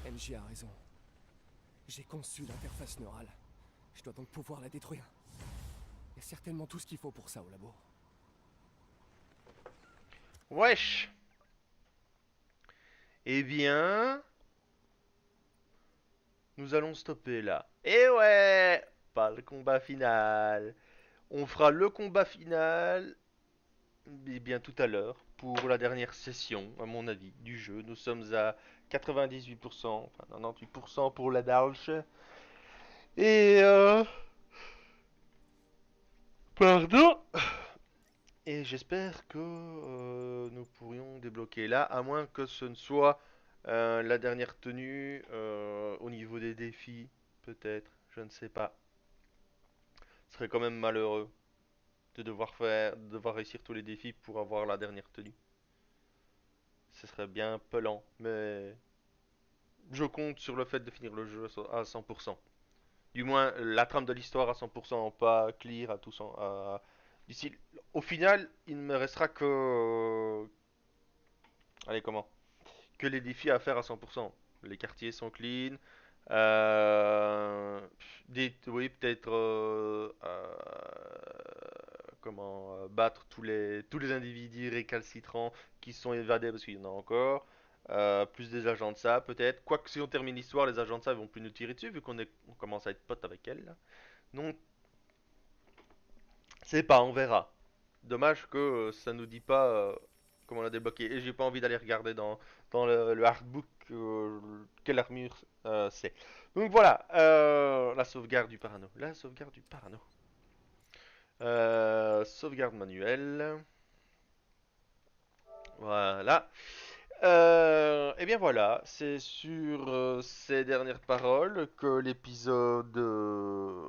MJ a raison. J'ai conçu l'interface neurale. Je dois donc pouvoir la détruire. Il y a certainement tout ce qu'il faut pour ça au labo. Wesh! Eh bien... Nous allons stopper là. Et ouais! Pas le combat final. On fera le combat final... Eh bien tout à l'heure. Pour la dernière session, à mon avis, du jeu. Nous sommes à 98%, enfin 98% pour la Dalche. Et pardon. Et j'espère que nous pourrions débloquer là, à moins que ce ne soit la dernière tenue au niveau des défis, peut-être, je ne sais pas. Ce serait quand même malheureux de devoir réussir tous les défis pour avoir la dernière tenue. Ce serait bien pelant, mais je compte sur le fait de finir le jeu à 100%. Du moins, la trame de l'histoire à 100%, pas clear à tout 100%. D'ici, au final, il ne me restera que... Allez, comment? Que les défis à faire à 100%. Les quartiers sont clean. Oui, peut-être... comment battre tous les individus récalcitrants qui sont évadés, parce qu'il y en a encore. Plus des agents de ça, peut-être. Quoique, si on termine l'histoire, les agents de ça vont plus nous tirer dessus, vu on commence à être potes avec elle, là. Donc, c'est pas, on verra. Dommage que ça nous dit pas comment la débloquer. Et j'ai pas envie d'aller regarder dans le artbook quelle armure c'est. Donc voilà, la sauvegarde du parano. La sauvegarde du parano. Sauvegarde manuelle. Voilà. Et bien voilà, c'est sur ces dernières paroles que l'épisode,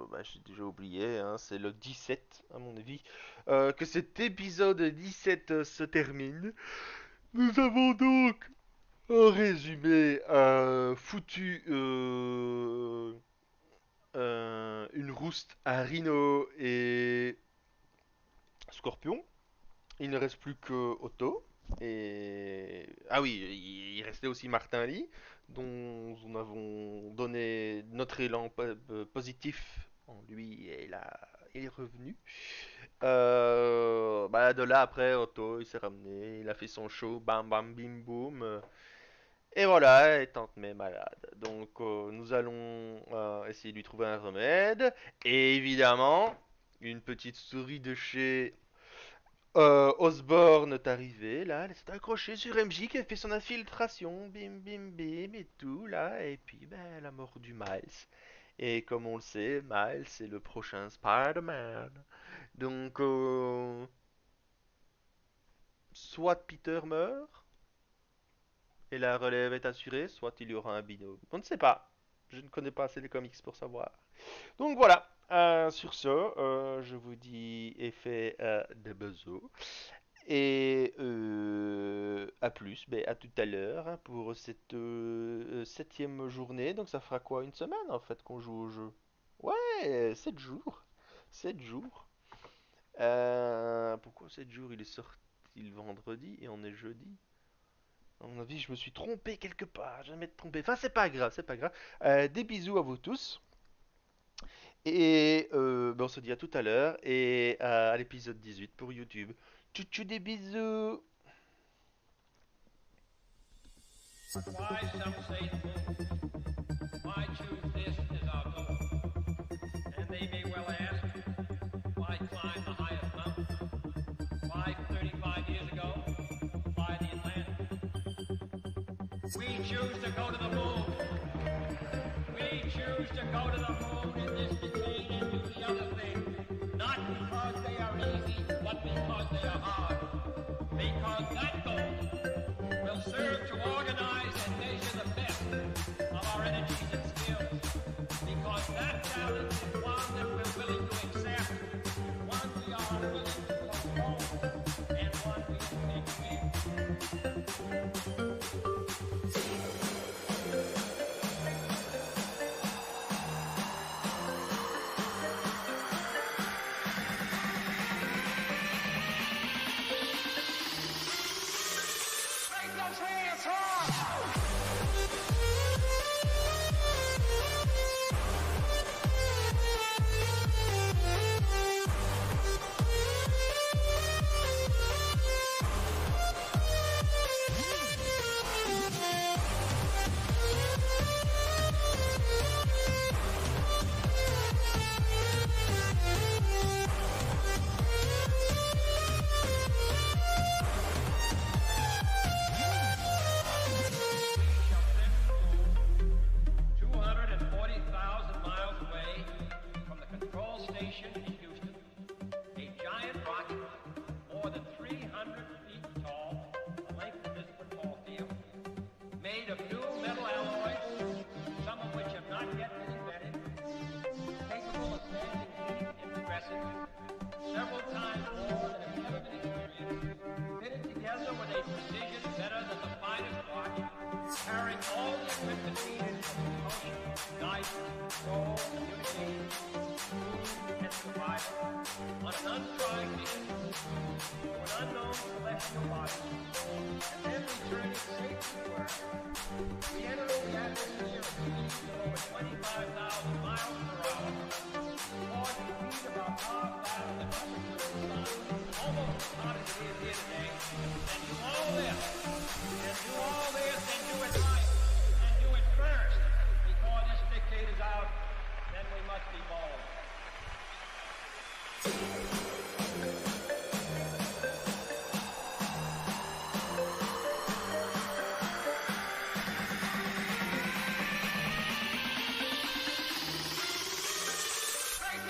bah, j'ai déjà oublié, hein, c'est le 17 à mon avis, que cet épisode 17 se termine. Nous avons donc, en résumé, foutu une rouste à Rhino et Scorpion. Il ne reste plus que Otto. Et ah oui, il restait aussi Martin Lee, dont nous avons donné notre élan positif en lui, et il est revenu. Bah de là après, Otto, il s'est ramené, il a fait son show, bam bam bim boum. Et voilà, et Tante May malade. Donc nous allons essayer de lui trouver un remède. Et évidemment, une petite souris de chez Osborne est arrivé, là, elle s'est accrochée sur MJ qui a fait son infiltration, bim bim bim et tout, là, et puis ben, la mort du Miles. Et comme on le sait, Miles c'est le prochain Spider-Man. Donc, soit Peter meurt, et la relève est assurée, soit il y aura un binôme. On ne sait pas. Je ne connais pas assez les comics pour savoir. Donc voilà, sur ce, je vous dis effet de beso. Et à plus, ben, à tout à l'heure hein, pour cette 7e journée. Donc ça fera quoi? Une semaine en fait qu'on joue au jeu? Ouais, 7 jours. 7 jours. Pourquoi 7 jours? Il est sorti le vendredi et on est jeudi. À mon avis, je me suis trompé quelque part. Jamais de trompé. Enfin, c'est pas grave, c'est pas grave. Des bisous à vous tous. Et ben, on se dit à tout à l'heure. Et à l'épisode 18 pour YouTube. Tchou des bisous. Why some say the moon? Why choose this as our goal? And they may well ask, why climb the highest mountain? Why 35 years ago, fly the Atlantic? We choose to go to the moon. We choose to go to the moon in this decade and do the other thing. Not because they are easy, but because they are hard. Because that goal will serve to organize and measure the best of our energies and skills. Because that challenge is one that we're willing to accept, one we are willing to postpone, and one we can win.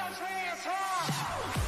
Hands high!